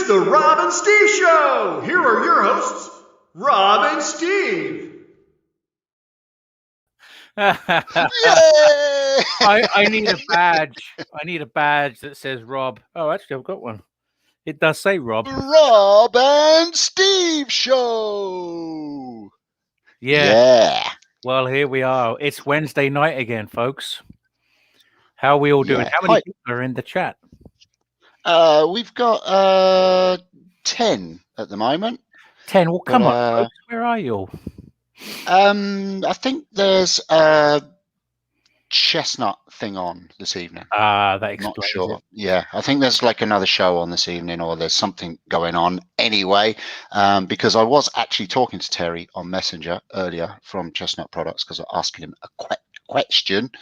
It's the Rob and Steve Show. Here are your hosts, Rob and Steve. I need a badge. I need a badge that says Rob. Oh, actually, I've got one. It does say Rob. Rob and Steve Show. Yeah. Well, here we are. It's Wednesday night again, folks. How are we all doing? How many people are in the chat? We've got 10 at the moment. 10. Well, come on, folks. Where are you all? I think there's a chestnut thing on this evening. That explains Not sure. it. Yeah, I think there's like another show on this evening, or there's something going on anyway. Because I was actually talking to Terry on Messenger earlier from Chestnut Products because I asked him a question,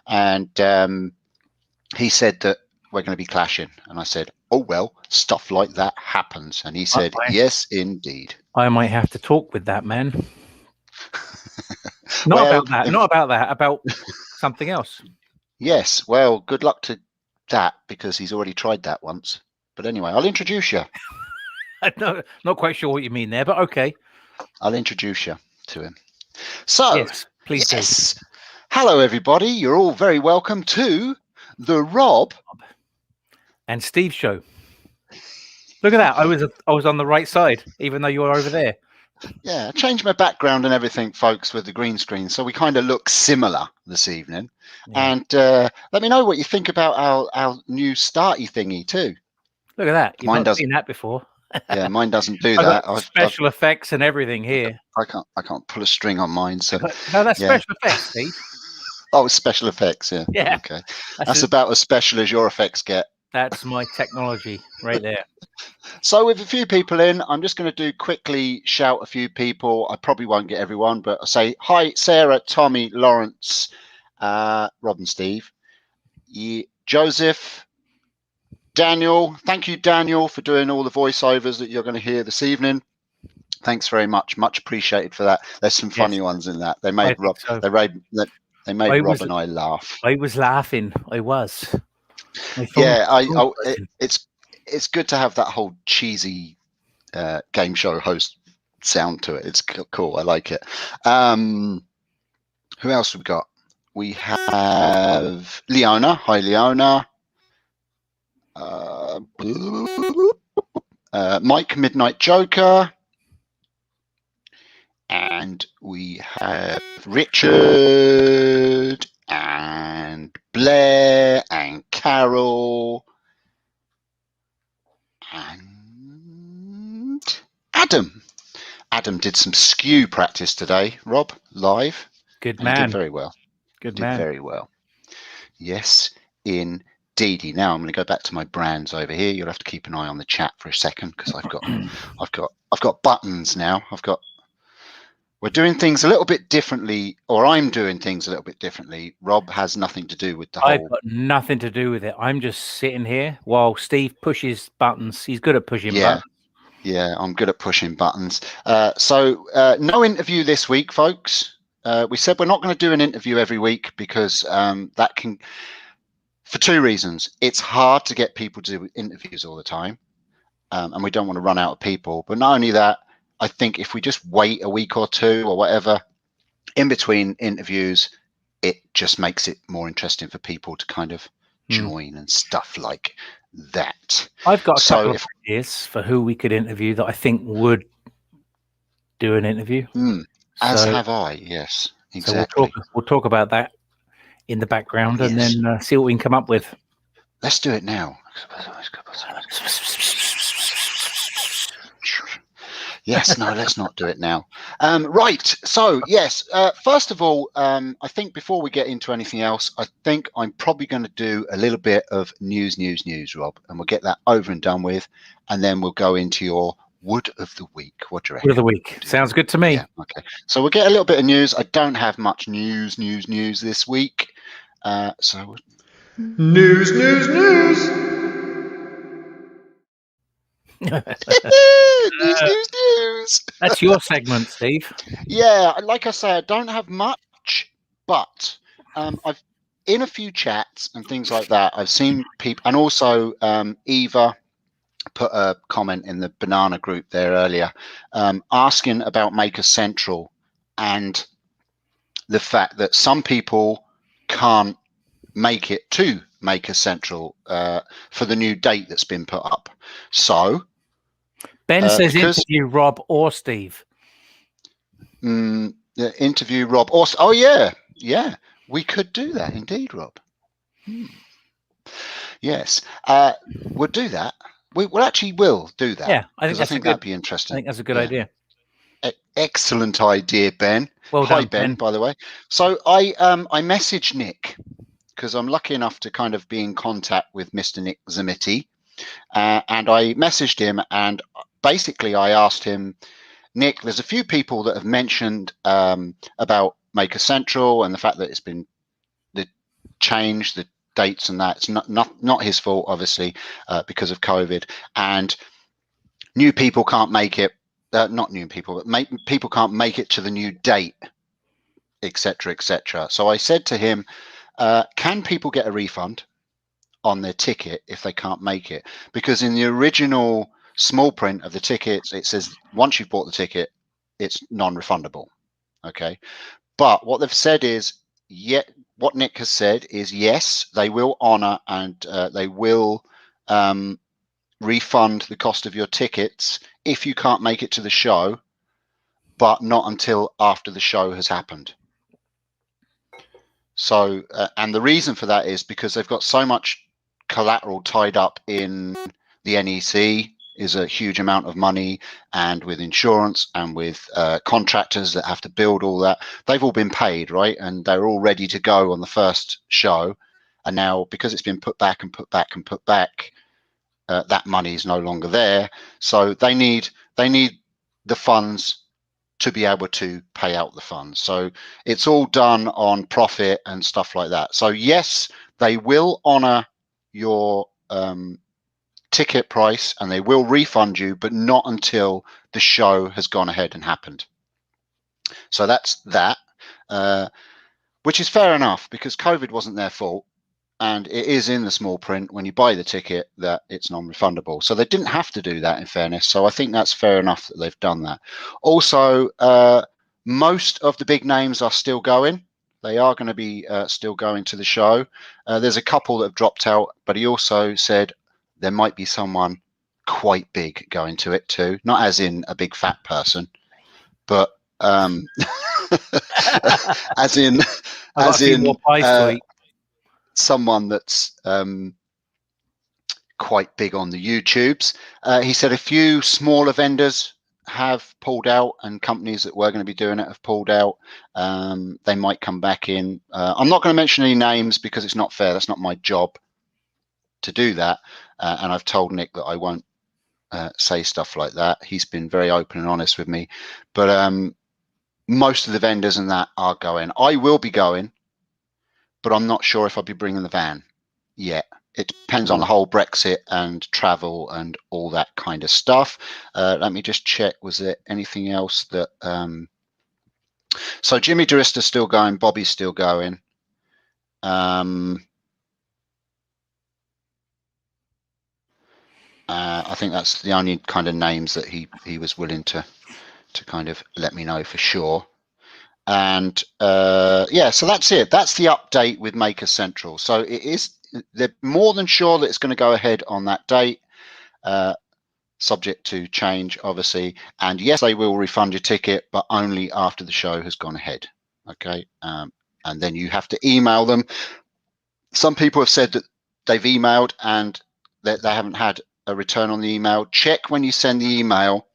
and he said that we're going to be clashing, and I said, "Oh well, stuff like that happens," and he said, "Yes, indeed." I might have to talk with that man. Not about that. About something else. Yes. Well, good luck to that because he's already tried that once. But anyway, I'll introduce you. No, not quite sure what you mean there, but okay. I'll introduce you to him. So, yes, please do. Hello, everybody. You're all very welcome to the Rob and Steve Show. Look at that. I was on the right side, even though you were over there. Yeah, I changed my background and everything, folks, with the green screen, so we kind of look similar this evening. Yeah. And let me know what you think about our new starty thingy too. Look at that. You've not seen that before. Yeah, mine doesn't do that. Special effects and everything here. I can't pull a string on mine. So no, that's special effects, Steve. Oh, special effects. Yeah. Yeah. Okay. That's about as special as your effects get. That's my technology right there. So with a few people in, I'm just going to quickly shout a few people. I probably won't get everyone, but I'll say hi, Sarah, Tommy, Lawrence, Rob and Steve, Joseph, Daniel. Thank you, Daniel, for doing all the voiceovers that you're going to hear this evening. Thanks very much. Much appreciated for that. There's some funny ones in that. They made Rob. So. They made Rob and I laugh. I was laughing. I was. Yeah, it's good to have that whole cheesy game show host sound to it. It's cool. I like it. Who else we got? We have Leona. Hi, Leona. Mike Midnight Joker. And we have Richard and Blair and Carol and Adam. Adam did some skew practice today, Rob, live. Good man. He did very well. Good man. Did very well. Yes, indeedy. Now I'm going to go back to my brands over here. You'll have to keep an eye on the chat for a second because I've got buttons now. We're doing things a little bit differently, or I'm doing things a little bit differently. Rob has nothing to do with the whole... I've got nothing to do with it. I'm just sitting here while Steve pushes buttons. He's good at pushing buttons. Yeah, I'm good at pushing buttons. So no interview this week, folks. We said we're not going to do an interview every week because that can... For two reasons. It's hard to get people to do interviews all the time, and we don't want to run out of people. But not only that, I think if we just wait a week or two or whatever in between interviews, it just makes it more interesting for people to kind of join and stuff like that. I've got a couple of ideas for who we could interview that I think would do an interview. As have I, yes, exactly. So we'll talk about that in the background and then see what we can come up with. Let's do it now. Yes, no, let's not do it now. Right, so yes, first of all, I think before we get into anything else, I think I'm probably going to do a little bit of news, Rob, and we'll get that over and done with, and then we'll go into your Wood of the Week. What do you reckon? Wood of the Week. Sounds good to me. Yeah, okay. So we'll get a little bit of news. I don't have much news this week. So News. News. That's your segment, Steve. Yeah, like I say, I don't have much, but I've in a few chats and things like that. I've seen people, and also Eva put a comment in the banana group there earlier, asking about Maker Central and the fact that some people can't make it to Maker Central for the new date that's been put up. So Ben says interview Rob or Steve. Interview Rob or yeah, we could do that indeed, Rob. Yes, we'll do that. We will do that. Yeah, I think that'd be interesting. I think that's a good idea. Excellent idea, Ben. Well Hi, done, Ben, by the way. So I messaged Nick because I'm lucky enough to kind of be in contact with Mr. Nick Zamiti, and I messaged him and basically I asked him, Nick, there's a few people that have mentioned about Maker Central and the fact that it's been the dates and that. It's not his fault, obviously, because of COVID, and new people can't make it. Not new people, but people can't make it to the new date, etc., etc. So I said to him, can people get a refund on their ticket if they can't make it? Because in the original small print of the tickets, it says once you've bought the ticket, it's non-refundable. Okay, but what they've said is, what Nick has said is yes, they will honor and they will refund the cost of your tickets if you can't make it to the show, but not until after the show has happened. So, and the reason for that is because they've got so much collateral tied up in the NEC, is a huge amount of money, and with insurance and with contractors that have to build all that. They've all been paid, right? And they're all ready to go on the first show. And now because it's been put back and put back and put back, that money is no longer there. So they need the funds to be able to pay out the funds. So it's all done on profit and stuff like that. So yes, they will honor your ticket price and they will refund you, but not until the show has gone ahead and happened. So that's that, which is fair enough because COVID wasn't their fault. And it is in the small print when you buy the ticket that it's non-refundable. So they didn't have to do that, in fairness. So I think that's fair enough that they've done that. Also, most of the big names are still going. They are going to be still going to the show. There's a couple that have dropped out, but he also said there might be someone quite big going to it too. Not as in a big fat person, but as in someone that's quite big on the YouTubes. He said a few smaller vendors have pulled out and companies that were going to be doing it have pulled out. They might come back in. I'm not going to mention any names because it's not fair. That's not my job to do that. And I've told Nick that I won't say stuff like that. He's been very open and honest with me. But most of the vendors and that are going. I will be going, but I'm not sure if I'll be bringing the van yet. It depends on the whole Brexit and travel and all that kind of stuff. Let me just check. Was there anything else that... So Jimmy Durista's still going. Bobby's still going. I think that's the only kind of names that he was willing to kind of let me know for sure. And yeah, so that's it. That's the update with Maker Central. So they're more than sure that it's going to go ahead on that date, subject to change, obviously. And yes, they will refund your ticket, but only after the show has gone ahead. Okay, and then you have to email them. Some people have said that they've emailed and that they haven't had a return on the email. Check when you send the email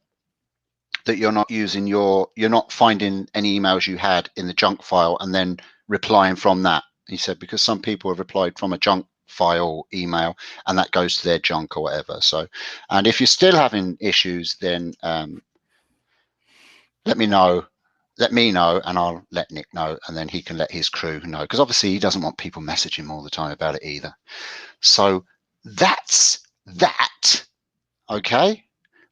that you're not finding any emails you had in the junk file and then replying from that. He said, because some people have replied from a junk file email and that goes to their junk or whatever. So, and if you're still having issues, then let me know and I'll let Nick know, and then he can let his crew know, because obviously he doesn't want people messaging him all the time about it either. So that's that. Okay,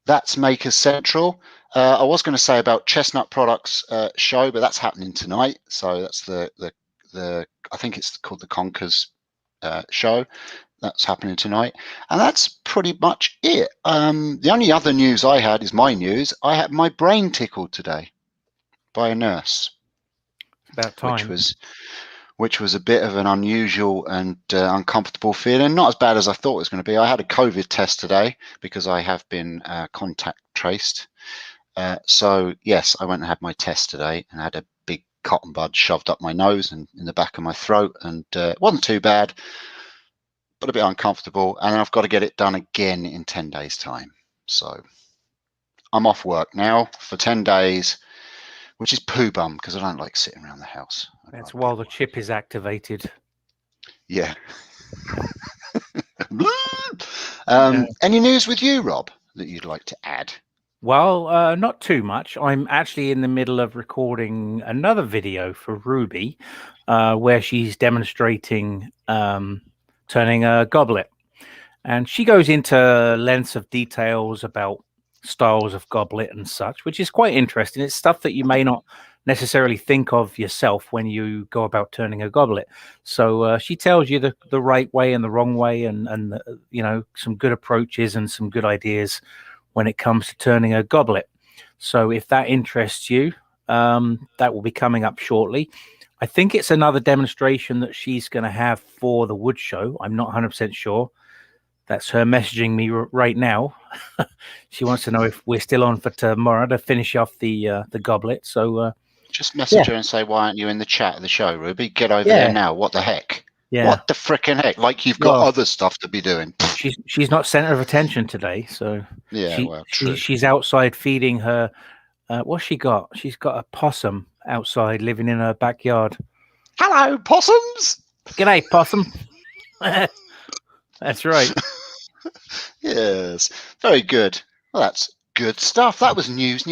that's Maker Central. I was going to say about Chestnut Products show, but that's happening tonight. So that's the I think it's called the Conkers show. that's happening tonight, and that's pretty much it. The only other news I had is my news. I had my brain tickled today by a nurse. About time. Which was a bit of an unusual and uncomfortable feeling. Not as bad as I thought it was going to be. I had a COVID test today because I have been contact traced. So yes, I went and had my test today and had a big cotton bud shoved up my nose and in the back of my throat, and it wasn't too bad, but a bit uncomfortable. And I've got to get it done again in 10 days' time. So I'm off work now for 10 days, which is poo bum because I don't like sitting around the house. That's while the chip is activated. Yeah. Any news with you, Rob, that you'd like to add? Well, not too much. I'm actually in the middle of recording another video for Ruby where she's demonstrating turning a goblet. And she goes into lengths of details about styles of goblet and such, which is quite interesting. It's stuff that you may not necessarily think of yourself when you go about turning a goblet. So she tells you the right way and the wrong way, and you know, some good approaches and some good ideas when it comes to turning a goblet. So if that interests you, that will be coming up shortly. I think it's another demonstration that she's going to have for the wood show. I'm not 100% sure. That's her messaging me right now. She wants to know if we're still on for tomorrow to finish off the goblet. So just message her and say, why aren't you in the chat of the show, Ruby? Get over there now. What the heck? Yeah. What the frickin' heck? Like you've got other stuff to be doing. She's not center of attention today. So yeah, true. She's outside feeding her. What's she got? She's got a possum outside living in her backyard. Hello, possums. G'day, possum. That's right. Yes, very good. Well, that's good stuff. That was news.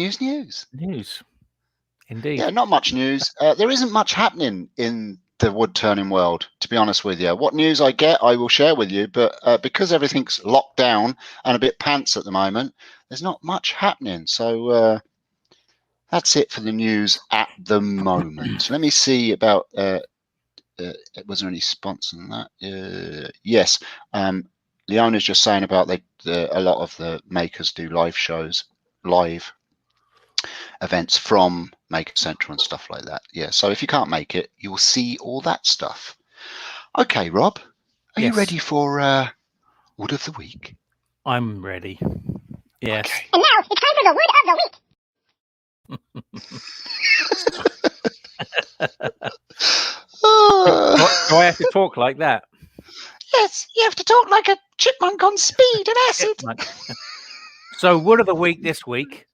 Indeed. Yeah, not much news. There isn't much happening in the wood turning world, to be honest with you. What news I get, I will share with you. But because everything's locked down and a bit pants at the moment, there's not much happening. So that's it for the news at the moment. Let me see about. Was there any sponsor on that? Yes. Leona's just saying about a lot of the makers do live events from Maker Central and stuff like that. Yeah. So if you can't make it, you'll see all that stuff. Okay, Rob, are you ready for Wood of the Week? I'm ready. Yes. Okay. And now it's time for the Wood of the Week. Do I have to talk like that? Yes, you have to talk like a chipmunk on speed and acid. So, Wood of the Week this week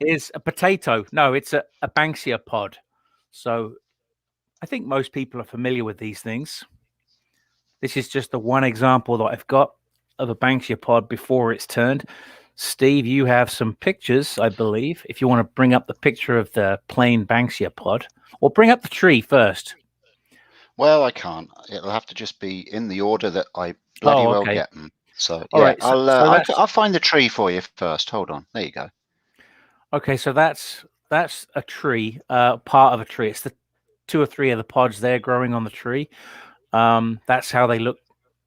is a potato. No, it's a BANKSIA pod. So, I think most people are familiar with these things. This is just the one example that I've got of a BANKSIA pod before it's turned. Steve, you have some pictures, I believe. If you want to bring up the picture of the plain BANKSIA pod, or bring up the tree first. Well, I can't. It'll have to just be in the order that I bloody well get them. So, yeah, right, I'll find the tree for you first. Hold on. There you go. Okay, so that's a tree, part of a tree. It's the 2 or 3 of the pods there growing on the tree. That's how they look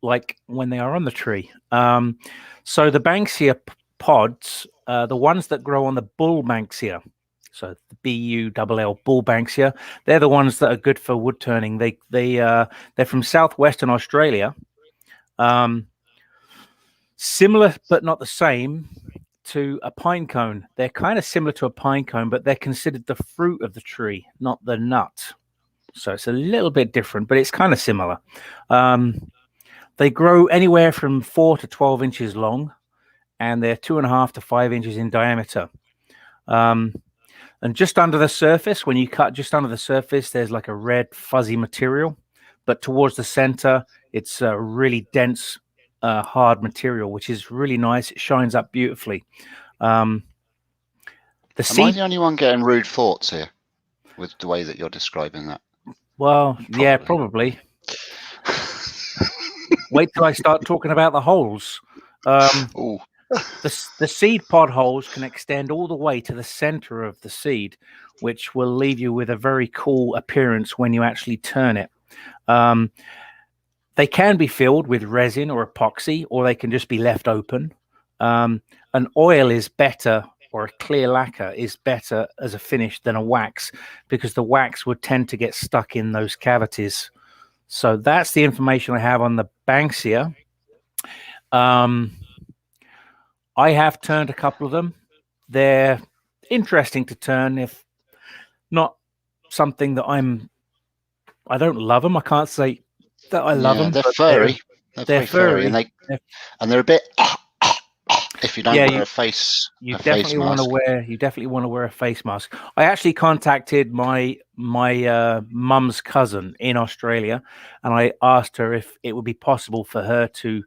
like when they are on the tree. So the BANKSIA pods, the ones that grow on the bull BANKSIA, so the BULL bull BANKSIA, they're the ones that are good for wood turning. They're from southwestern Australia. Similar but not the same to a pine cone. They're kind of similar to a pine cone, but they're considered the fruit of the tree, not the nut. So it's a little bit different, but it's kind of similar. They grow anywhere from 4 to 12 inches long, and they're 2.5 to 5 inches in diameter. And just under the surface, when you cut just under the surface, there's like a red fuzzy material, but towards the center, it's a really dense, hard material, which is really nice. It shines up beautifully. Am I the only one getting rude thoughts here with the way that you're describing that? Well, probably. Yeah, probably. Wait till I start talking about the holes. The seed pod holes can extend all the way to the center of the seed, which will leave you with a very cool appearance when you actually turn it. they can be filled with resin or epoxy, or they can just be left open. An oil is better, or a clear lacquer is better as a finish than a wax, because the wax would tend to get stuck in those cavities. So that's the information I have on the BANKSIA. I have turned a couple of them. They're interesting to turn, if not something that I don't love them. I can't say that I love them. They're furry. They're very furry, and they're a bit. If you don't wear a face, you definitely want to wear a face mask. I actually contacted my mum's cousin in Australia, and I asked her if it would be possible for her to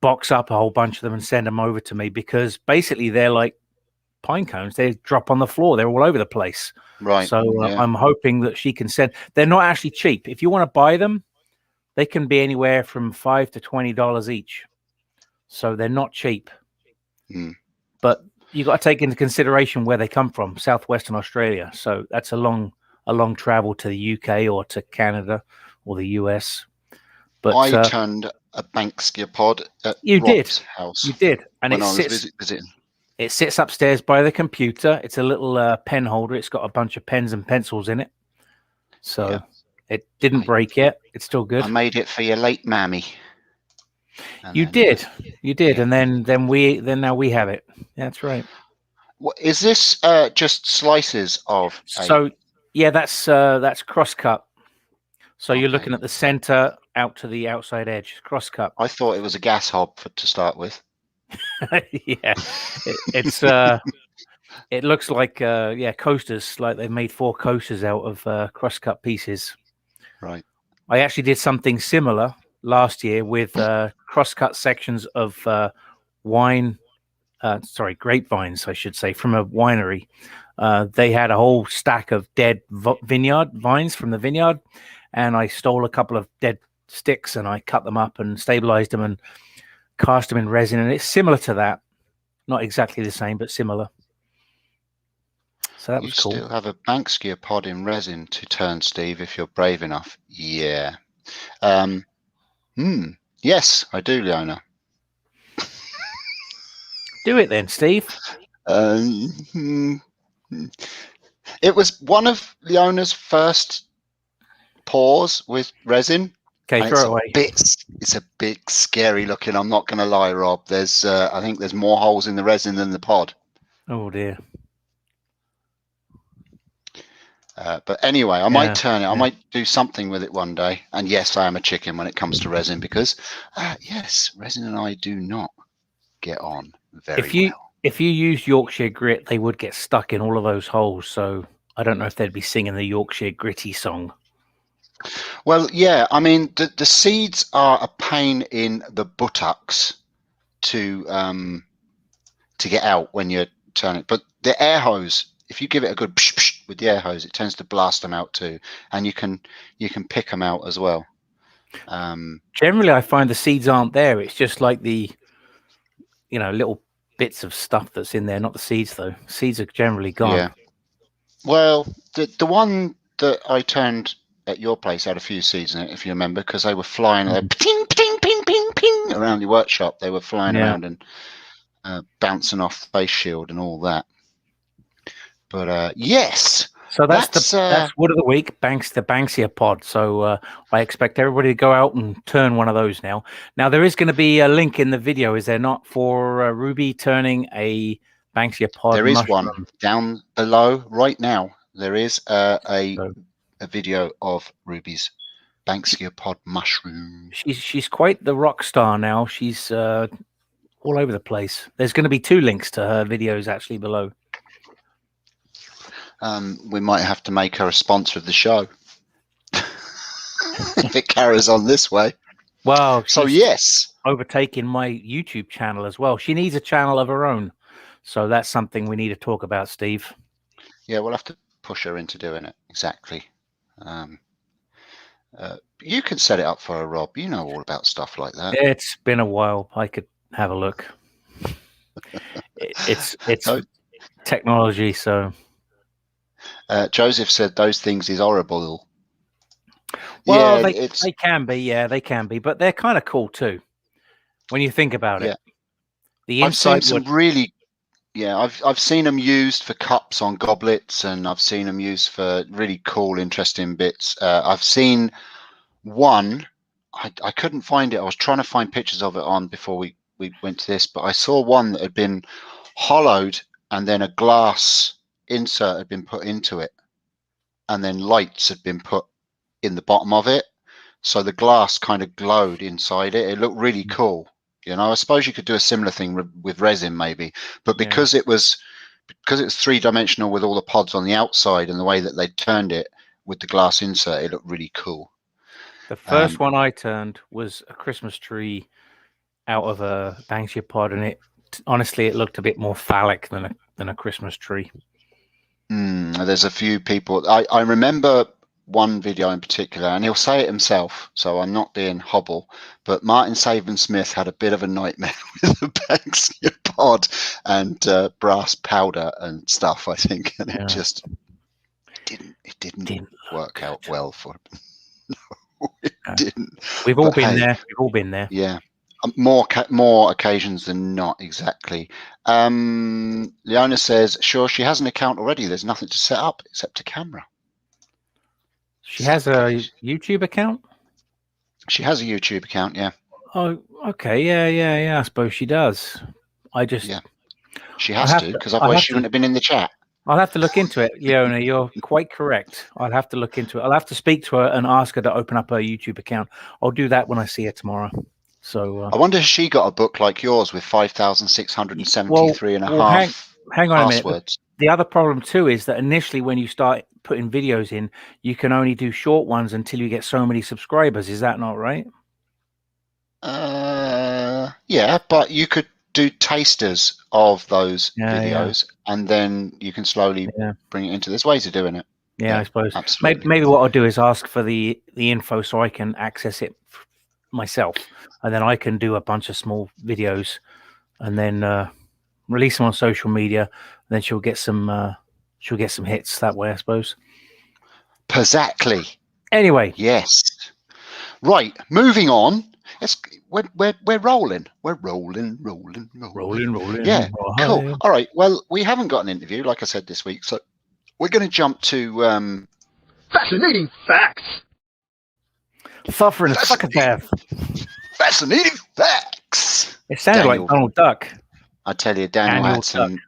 box up a whole bunch of them and send them over to me, because basically they're like pine cones. They drop on the floor. They're all over the place. Right. So I'm hoping that she can send. They're not actually cheap. If you want to buy them, they can be anywhere from $5 to $20 each. So they're not cheap. But you got to take into consideration where they come from, southwestern Australia. So that's a long travel to the UK or to Canada or the US. But I turned a BANKSIA pod at Rob's house. You did, and when I was visiting. It sits upstairs by the computer. It's a little pen holder. It's got a bunch of pens and pencils in it. So it didn't break yet. It's still good. I made it for your late mammy. You did, and then now we have it. That's right. What is this? Just slices of? That's cross cut. So you're looking at the center out to the outside edge, cross cut. I thought it was a gas hob to start with. It's it looks like coasters, like they've made 4 coasters out of cross cut pieces. Right. I actually did something similar last year with cross-cut sections of grapevines, I should say, from a winery. They had a whole stack of dead vineyard vines from the vineyard, and I stole a couple of dead sticks and I cut them up and stabilized them and cast them in resin. And it's similar to that. Not exactly the same, but similar. So that was cool. You still have a BANKSIA pod in resin to turn, Steve, if you're brave enough. Yeah. Yes, I do, Leona. Do it then, Steve. It was one of Leona's first pours with resin. Okay, throw it away. It's a bit scary looking. I'm not going to lie, Rob. There's, I think there's more holes in the resin than the pod. Oh dear. But anyway, I might turn it. I might do something with it one day. And yes, I am a chicken when it comes to resin, because yes, resin and I do not get on very well. If you use Yorkshire grit, they would get stuck in all of those holes. So I don't know if they'd be singing the Yorkshire gritty song. Well, yeah, I mean, the seeds are a pain in the buttocks to get out when you're turning. But the air hose, if you give it a good psh, psh with the air hose, it tends to blast them out too, and you can pick them out as well. Generally, I find the seeds aren't there. It's just like the little bits of stuff that's in there, not the seeds though. Seeds are generally gone. Yeah. Well, the one that I turned at your place had a few seeds in it, if you remember, because they were flying, ping, ping, ping, ping, ping around your workshop. They were flying around and bouncing off the face shield and all that. But yes. So that's Wood of the Week, the BANKSIA pod. So I expect everybody to go out and turn one of those now. Now, there is going to be a link in the video, is there not, for Ruby turning a BANKSIA pod? There is one down below right now. There is a video of Ruby's BANKSIA pod mushroom. She's quite the rock star now. She's all over the place. There's going to be 2 links to her videos actually below. We might have to make her a sponsor of the show if it carries on this way. Well, so yes, overtaking my YouTube channel as well. She needs a channel of her own, so that's something we need to talk about, Steve. Yeah, we'll have to push her into doing it. Exactly. You can set it up for her, Rob. You know all about stuff like that. It's been a while. I could have a look. It's technology, so. Joseph said those things is horrible. Well, Yeah, they can be, yeah, they can be, but they're kind of cool too when you think about yeah. it. The I've seen inside some wood, really, yeah, I've seen them used for cups on goblets, and I've seen them used for really cool, interesting bits. I've seen one, I couldn't find it. I was trying to find pictures of it on before we went to this, but I saw one that had been hollowed and then a glass insert had been put into it, and then lights had been put in the bottom of it, so the glass kind of glowed inside it. It looked really cool. You know, I suppose you could do a similar thing with resin maybe, but because it was three-dimensional with all the pods on the outside and the way that they turned it with the glass insert, it looked really cool. the first one I turned was a Christmas tree out of a BANKSIA pod, and honestly, it looked a bit more phallic than a Christmas tree. There's a few people. I remember one video in particular, and he'll say it himself, so I'm not being hobble, but Martin Saban-Smith had a bit of a nightmare with the BANKSIA pod and brass powder and stuff, I think, and it just didn't work out well for him. No, it didn't. We've all been there. We've all been there. Yeah. More occasions than not, exactly. Leona says, sure, she has an account already. There's nothing to set up except a camera. She has a YouTube account? She has a YouTube account, yeah. Oh, okay. Yeah. I suppose she does. Yeah. She has to, because otherwise she wouldn't have been in the chat. I'll have to look into it, Leona. You're quite correct. I'll have to look into it. I'll have to speak to her and ask her to open up her YouTube account. I'll do that when I see her tomorrow. So I wonder if she got a book like yours with 5,673 and a half hang on passwords. a minute. The other problem too is that initially when you start putting videos in, you can only do short ones until you get so many subscribers. Is that not right? Yeah, but you could do tasters of those videos, and then you can slowly bring it into. There's ways of doing it. Yeah, I suppose. Absolutely. Maybe what I'll do is ask for the info so I can access it myself, and then I can do a bunch of small videos, and then release them on social media. And then she'll get some hits that way, I suppose. Exactly. Anyway, yes. Right, moving on. We're rolling. We're rolling. Yeah, cool. All right. Well, we haven't got an interview, like I said, this week, so we're going to jump to fascinating facts. Suffering fuck a death. Fascinating facts. It sounded like Donald Duck. I tell you, Daniel had some.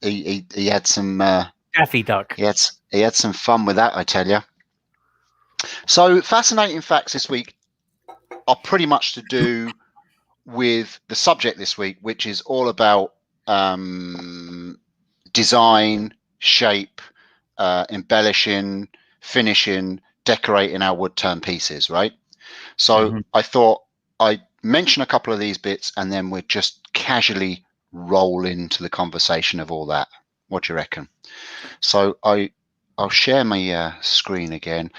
He had some. Daffy Duck. He had some fun with that, I tell you. So, fascinating facts this week are pretty much to do with the subject this week, which is all about design, shape, embellishing, finishing, decorating our wood turn pieces, right? So I thought I'd mention a couple of these bits and then we'd just casually roll into the conversation of all that. What do you reckon? So I'll share my screen again.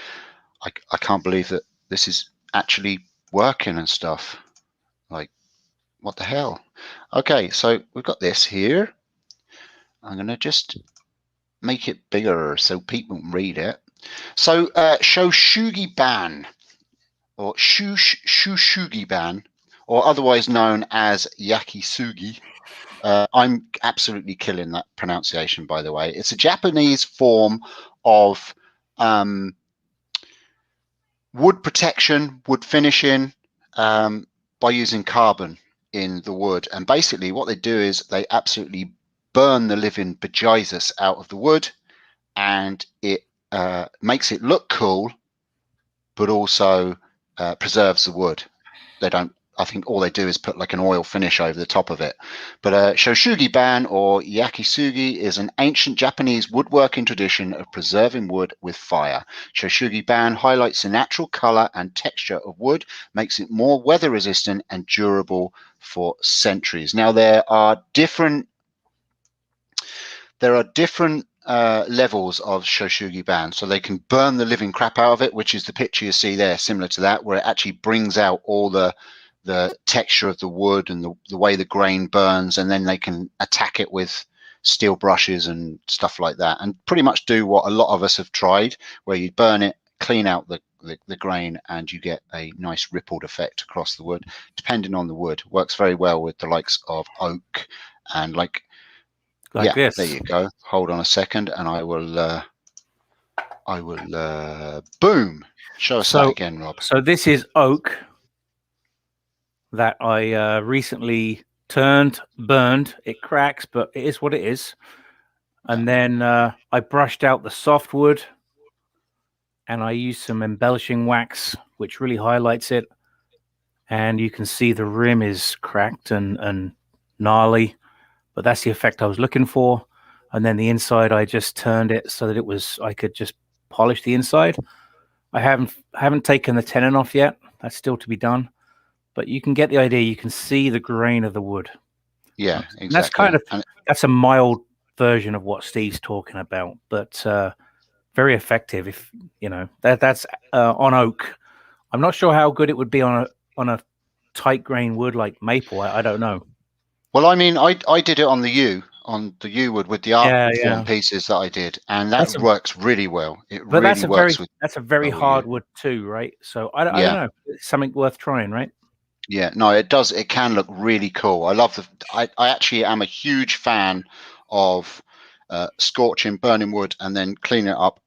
I can't believe that this is actually working and stuff. Like, what the hell? Okay, so we've got this here. I'm going to just make it bigger so people can read it. So Shoshugi Ban, or Shushugi Ban, or otherwise known as Yakisugi. I'm absolutely killing that pronunciation, by the way. It's a Japanese form of wood protection, wood finishing by using carbon in the wood. And basically what they do is they absolutely burn the living bejesus out of the wood, and it makes it look cool, but also preserves the wood. They don't, I think all they do is put like an oil finish over the top of it. But Shoshugi Ban, or Yakisugi, is an ancient Japanese woodworking tradition of preserving wood with fire. Shoshugi Ban highlights the natural color and texture of wood, makes it more weather resistant and durable for centuries. Now there are different levels of Shoshugi Ban. So they can burn the living crap out of it, which is the picture you see there, similar to that, where it actually brings out all the texture of the wood and the way the grain burns, and then they can attack it with steel brushes and stuff like that, and pretty much do what a lot of us have tried, where you burn it, clean out the the grain, and you get a nice rippled effect across the wood, depending on the wood. Works very well with the likes of oak and like this. There you go. Hold on a second, and I will boom. Show us that again, Rob. So this is oak that I recently burned. It cracks, but it is what it is. And then I brushed out the softwood, and I used some embellishing wax, which really highlights it. And you can see the rim is cracked and gnarly, but that's the effect I was looking for. And then the inside, I just turned it so that I could just polish the inside. I haven't taken the tenon off yet. That's still to be done, but you can get the idea. You can see the grain of the wood. Yeah, exactly. And that's a mild version of what Steve's talking about, but very effective. If you know that's on oak. I'm not sure how good it would be on a tight grain wood like maple. I don't know. Well, I mean, I did it on the yew wood with the art form pieces that I did, and that works really well. That's a very hard wood too, right? So I don't know. It's something worth trying, right? Yeah, no, it does. It can look really cool. I love I actually am a huge fan of scorching, burning wood, and then clean it up,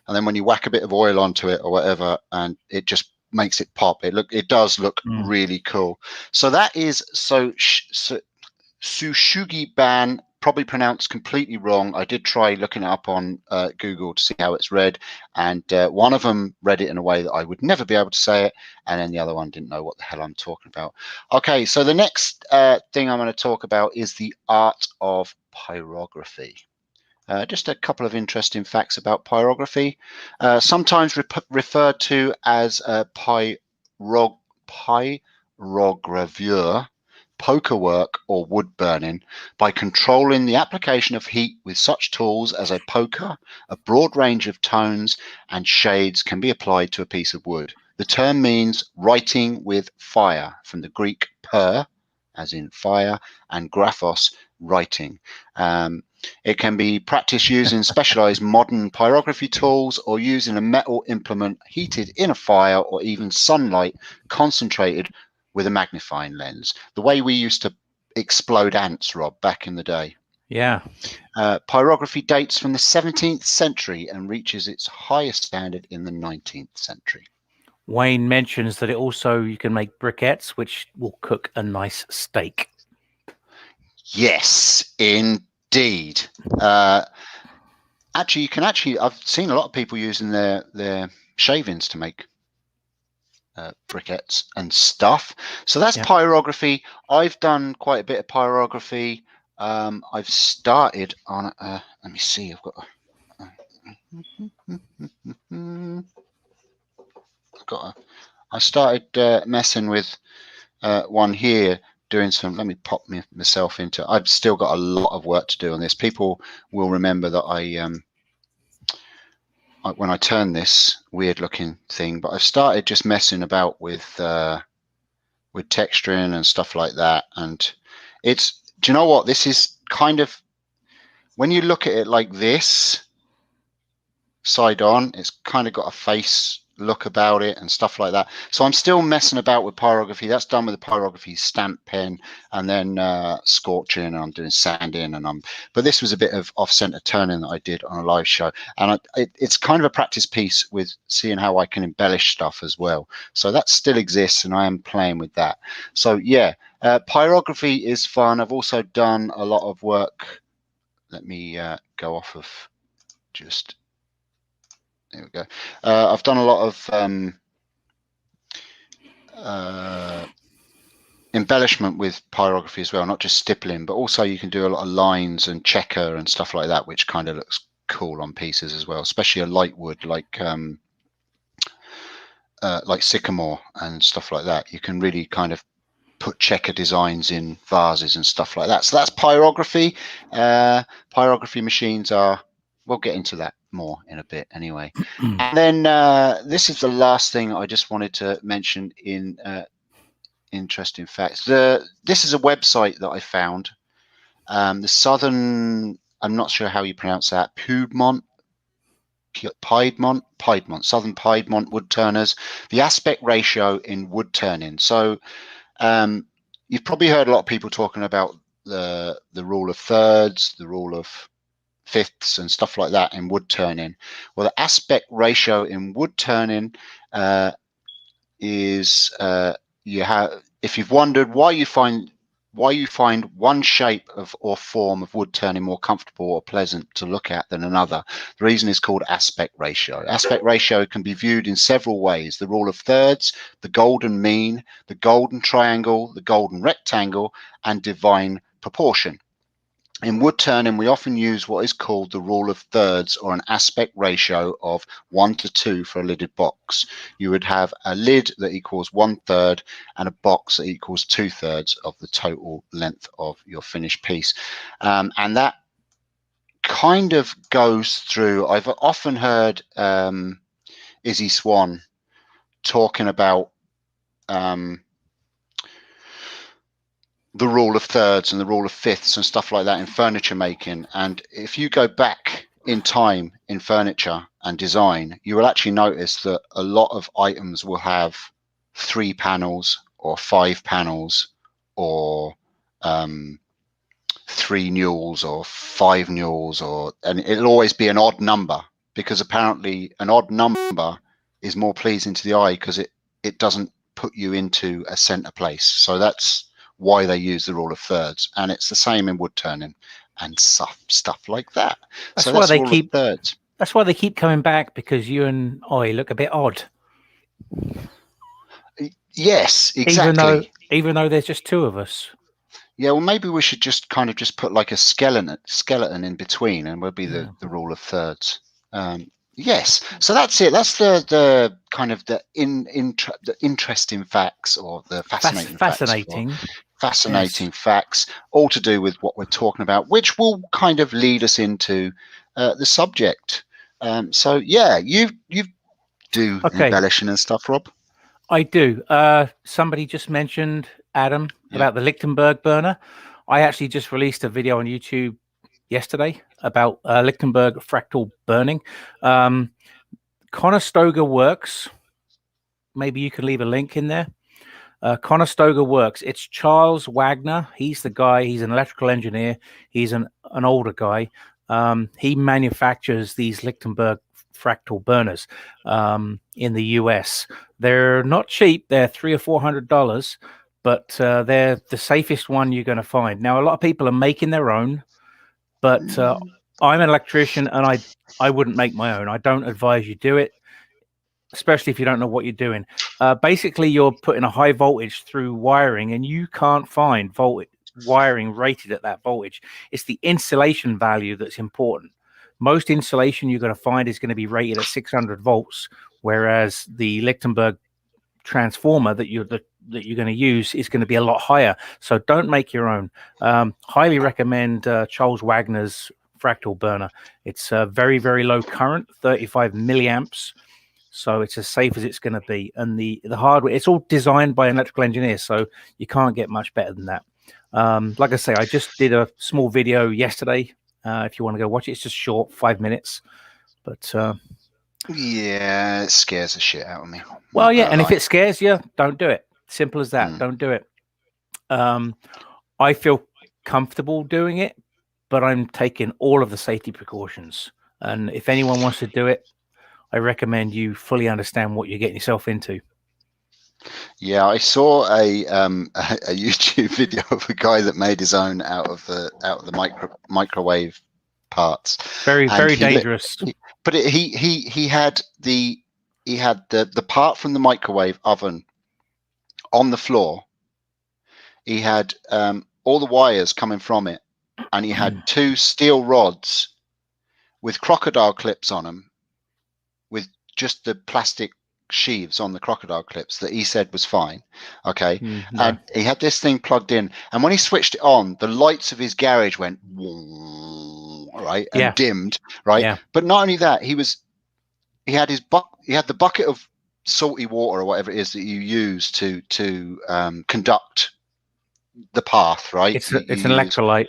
and then when you whack a bit of oil onto it or whatever, and it just makes it pop. It does look really cool. So that is Sushugi ban, probably pronounced completely wrong. I did try looking it up on Google to see how it's read, and one of them read it in a way that I would never be able to say it, and then the other one didn't know what the hell I'm talking about. Okay, so the next thing I'm going to talk about is the art of pyrography. Just a couple of interesting facts about pyrography. Sometimes referred to as pyrogravure, poker work, or wood burning, by controlling the application of heat with such tools as a poker. A broad range of tones and shades can be applied to a piece of wood. The term means writing with fire, from the Greek per, as in fire, and graphos, writing. It can be practiced using specialized modern pyrography tools, or using a metal implement heated in a fire, or even sunlight concentrated with a magnifying lens, the way we used to explode ants, Rob, back in the day. Yeah. Pyrography dates from the 17th century and reaches its highest standard in the 19th century. Wayne mentions that you can make briquettes, which will cook a nice steak. Yes, indeed. Actually, I've seen a lot of people using their shavings to make briquettes and stuff. So that's pyrography. I've done quite a bit of pyrography. I've started on let me see, I started messing with one here, doing some, let me pop myself into, I've still got a lot of work to do on this. People will remember that when I turn this weird looking thing, but I've started just messing about with texturing and stuff like that. And do you know what? This is kind of, when you look at it like this, side on, it's kind of got a face look about it and stuff like that. So I'm still messing about with pyrography. That's done with the pyrography stamp pen, and then scorching, and I'm doing sanding, but this was a bit of off-center turning that I did on a live show, and it's kind of a practice piece with seeing how I can embellish stuff as well. So that still exists, and I am playing with that. So yeah, pyrography is fun. I've also done a lot of work. Let me go off of just, there we go. I've done a lot of embellishment with pyrography as well, not just stippling, but also you can do a lot of lines and checker and stuff like that, which kind of looks cool on pieces as well, especially a light wood like sycamore and stuff like that. You can really kind of put checker designs in vases and stuff like that. So that's pyrography. Pyrography machines are, we'll get into that more in a bit anyway. And then this is the last thing I just wanted to mention in interesting facts. This is a website that I found. The Southern, I'm not sure how you pronounce that, Piedmont Southern Piedmont wood turners, the aspect ratio in wood turning. So you've probably heard a lot of people talking about the rule of thirds, the rule of fifths and stuff like that in wood turning. Well, the aspect ratio in wood turning is if you've wondered why you find one shape or form of wood turning more comfortable or pleasant to look at than another, the reason is called aspect ratio. Aspect ratio can be viewed in several ways: the rule of thirds, the golden mean, the golden triangle, the golden rectangle, and divine proportion. In wood turning, we often use what is called the rule of thirds, or an aspect ratio of 1:2 for a lidded box. You would have a lid that equals 1/3 and a box that equals 2/3 of the total length of your finished piece. And that kind of goes through, I've often heard Izzy Swan talking about the rule of thirds and the rule of fifths and stuff like that in furniture making. And if you go back in time in furniture and design, you will actually notice that a lot of items will have 3 panels or 5 panels or 3 newels or 5 newels, and it'll always be an odd number, because apparently an odd number is more pleasing to the eye because it doesn't put you into a center place. So that's why they use the rule of thirds, and it's the same in wood turning and stuff like that. That's so why that's they rule keep of thirds. That's why they keep coming back, because you and I look a bit odd. Yes, exactly. Even though there's just 2 of us. Yeah, well, maybe we should just kind of just put like a skeleton in between, and we'll be the rule of thirds. Yes, so that's it. That's the kind of the interesting facts, or the fascinating facts, all to do with what we're talking about, which will kind of lead us into the subject. So yeah, you do embellishing and stuff, Rob? I do. Somebody just mentioned, Adam, about the Lichtenberg burner. I actually just released a video on YouTube yesterday about Lichtenberg fractal burning. Conestoga Works. Maybe you could leave a link in there. Conestoga Works. It's Charles Wagner. He's the guy. He's an electrical engineer. He's an older guy. He manufactures these Lichtenberg fractal burners in the US. They're not cheap. They're $300 or $400, but they're the safest one you're going to find. Now, a lot of people are making their own, but I'm an electrician, and I wouldn't make my own. I don't advise you do it, especially if you don't know what you're doing. Basically, you're putting a high voltage through wiring, and you can't find wiring rated at that voltage. It's the insulation value that's important. Most insulation you're going to find is going to be rated at 600 volts, whereas the Lichtenberg transformer that you're going to use is going to be a lot higher. So don't make your own. Highly recommend Charles Wagner's fractal burner. It's very, very low current, 35 milliamps. So it's as safe as it's going to be. And the hardware, it's all designed by an electrical engineer, so you can't get much better than that. Like I say, I just did a small video yesterday. If you want to go watch it, it's just short, 5 minutes. But yeah, it scares the shit out of me. Well, yeah, and if it scares you, don't do it. Simple as that. Don't do it. I feel comfortable doing it, but I'm taking all of the safety precautions. And if anyone wants to do it, I recommend you fully understand what you're getting yourself into. Yeah, I saw a YouTube video of a guy that made his own out of the microwave parts. Very dangerous. But he had the part from the microwave oven on the floor. He had all the wires coming from it, and he had 2 steel rods with crocodile clips on them, with just the plastic sheaves on the crocodile clips that he said was fine. Okay. And he had this thing plugged in, and when he switched it on, the lights of his garage went right and dimmed, right? But not only that, he had the bucket of salty water or whatever it is that you use to conduct the path, right? It's an electrolyte.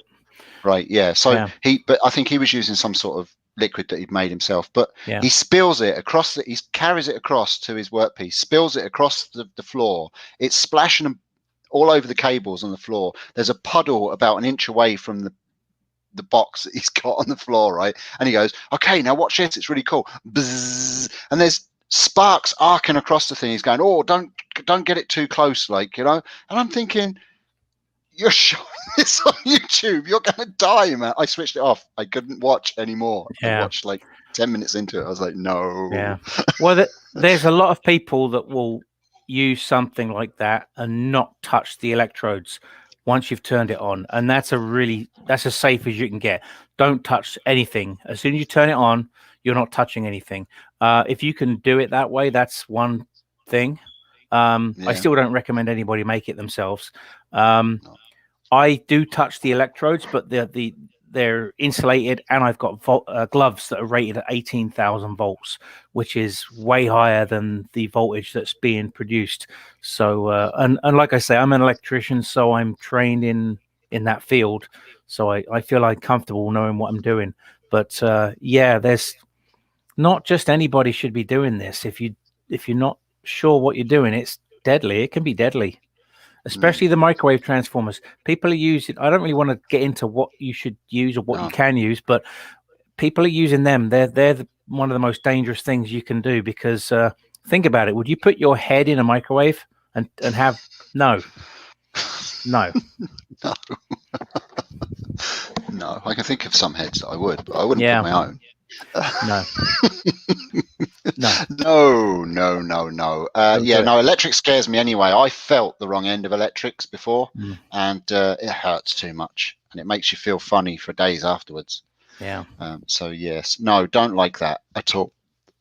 Right, yeah. So but I think he was using some sort of liquid that he'd made himself, but Yeah. he spills it across he carries it across to his workpiece, spills it across the floor. It's splashing all over the cables on the floor. There's a puddle about an inch away from the box that he's got on the floor, right? And he goes, okay, now watch this, it's really cool. Bzzz. And there's sparks arcing across the thing. He's going, oh, don't get it too close, like, you know. And I'm thinking, you're showing this on YouTube, you're gonna die, man. I switched it off. I couldn't watch anymore. Yeah. I watched like 10 minutes into it. I was like, no. Yeah. Well, there's a lot of people that will use something like that and not touch the electrodes once you've turned it on, and that's as safe as you can get. Don't touch anything. As soon as you turn it on, you're not touching anything. If you can do it that way, that's one thing. I still don't recommend anybody make it themselves. No. I do touch the electrodes, but they're insulated, and I've got gloves that are rated at 18,000 volts, which is way higher than the voltage that's being produced. So, and like I say, I'm an electrician, so I'm trained in that field. So I feel like comfortable knowing what I'm doing. But yeah, there's not just anybody should be doing this. If you're not sure what you're doing, it's deadly. It can be deadly. Especially the microwave transformers. People are using, I don't really want to get into what you should use or what you can use, but people are using them. They're one of the most dangerous things you can do, because think about it. Would you put your head in a microwave and have, no. No. No, I can think of some heads that I would, but I wouldn't put my own. No. No. Yeah, no, electric scares me anyway. I felt the wrong end of electrics before, and it hurts too much, and it makes you feel funny for days afterwards. Yeah. So yes, no, don't like that at all.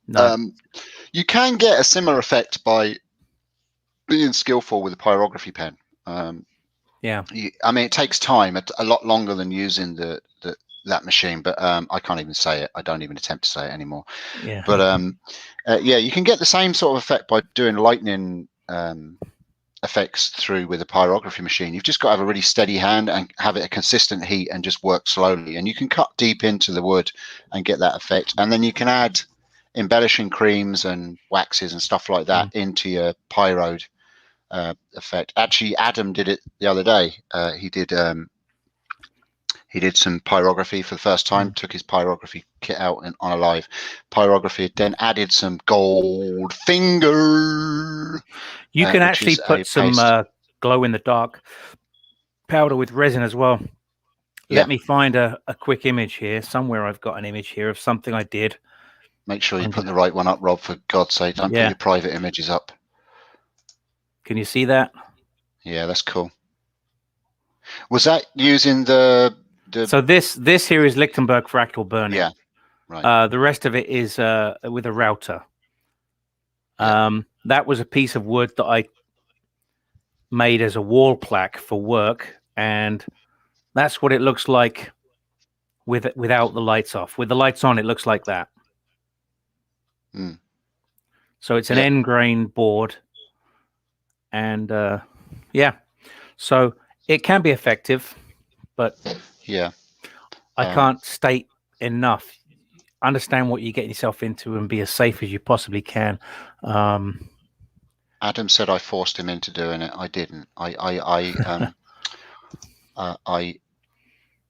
No. You can get a similar effect by being skillful with a pyrography pen. Yeah. I mean, it takes time, a lot longer than using that machine, but I can't even say it. I don't even attempt to say it anymore. Yeah. But yeah, you can get the same sort of effect by doing lightning effects through with a pyrography machine. You've just got to have a really steady hand and have it a consistent heat and just work slowly. And you can cut deep into the wood and get that effect. And then you can add embellishing creams and waxes and stuff like that into your pyrode effect. Actually, Adam did it the other day. He did some pyrography for the first time, took his pyrography kit out on a live pyrography, then added some gold finger. You can actually put some glow-in-the-dark powder with resin as well. Let me find a quick image here. Somewhere I've got an image here of something I did. Make sure you put the right one up, Rob, for God's sake. Don't put your private images up. Can you see that? Yeah, that's cool. Was that using the... So this here is Lichtenberg fractal burning. Yeah, right. The rest of it is with a router. That was a piece of wood that I made as a wall plaque for work, and that's what it looks like without the lights off. With the lights on, it looks like that. So it's an end grain board, and yeah, so it can be effective, but I can't state enough. Understand what you're getting yourself into and be as safe as you possibly can. Adam said I forced him into doing it. I didn't. I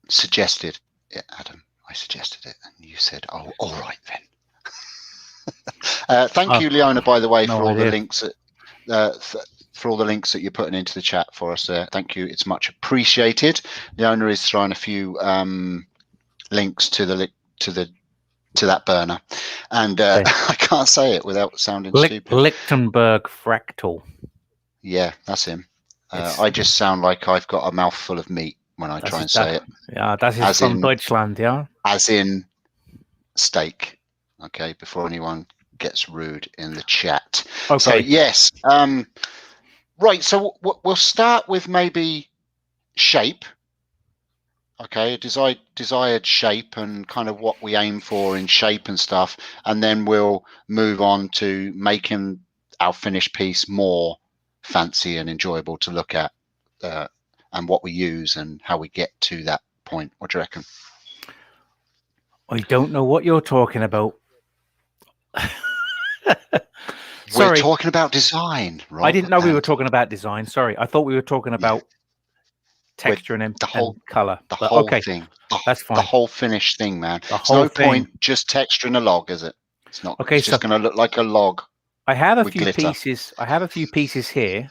suggested it, Adam. I suggested it, and you said, "Oh, all right then." Thank you, Leona, by the way, for all the links. For all the links that you're putting into the chat for us there. Thank you. It's much appreciated. Leona is throwing a few links to that burner, and I can't say it without sounding stupid. Lichtenberg fractal. Yeah, that's him. I just sound like I've got a mouthful of meat when I try and say it. Yeah, that is from Deutschland, yeah? As in steak. Okay, before anyone gets rude in the chat. Okay. So, yes. Right, so we'll start with maybe shape. Okay, a desired shape and kind of what we aim for in shape and stuff. And then we'll move on to making our finished piece more fancy and enjoyable to look at, and what we use and how we get to that point. What do you reckon? I don't know what you're talking about. We're Sorry, talking about design, Rob. I didn't know we were talking about design. Sorry, I thought we were talking about texture and color. The But whole okay, thing, that's fine. the whole finished thing, man. The It's whole no thing. point just texturing a log, is it? It's not. Okay, It's just going to look like a log. I have a with few glitter. pieces. I have a few pieces here,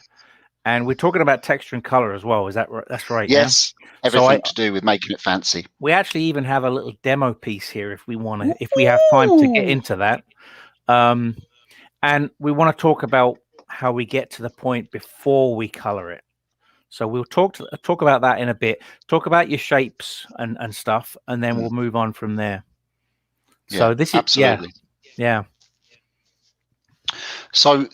and we're talking about texture and color as well. Is that right? That's right. Yes, Yeah? everything to do with making it fancy. We actually even have a little demo piece here if we want to, if we have time to get into that. And we want to talk about how we get to the point before we color it. So we'll talk about that in a bit. Talk about your shapes and stuff, and then we'll move on from there. So this is absolutely. Yeah. So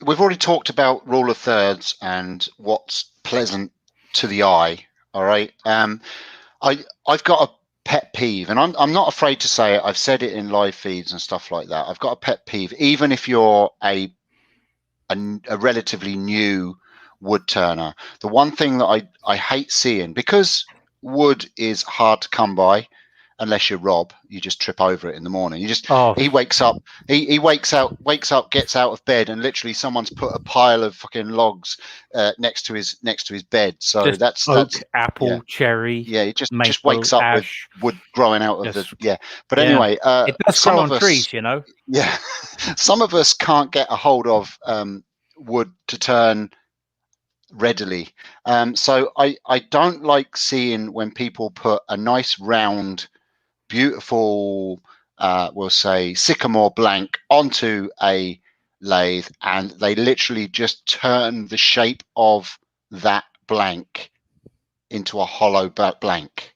we've already talked about rule of thirds and what's pleasant to the eye. All right. I've got a pet peeve, and I'm not afraid to say it. I've said it in live feeds and stuff like that. I've got a pet peeve, even if you're a relatively new wood turner. The one thing that I hate seeing, because wood is hard to come by unless you're Rob, you just trip over it in the morning. You just he wakes up, he wakes up, gets out of bed, and literally someone's put a pile of fucking logs next to his bed. So just that's oak, apple, cherry. Yeah, he just maple, wakes up ash, with wood growing out of the But anyway, it does grow on trees, you know. Yeah, some of us can't get a hold of wood to turn readily. So I don't like seeing when people put a nice round, beautiful, we'll say sycamore blank onto a lathe, and they literally just turn the shape of that blank into a hollow blank,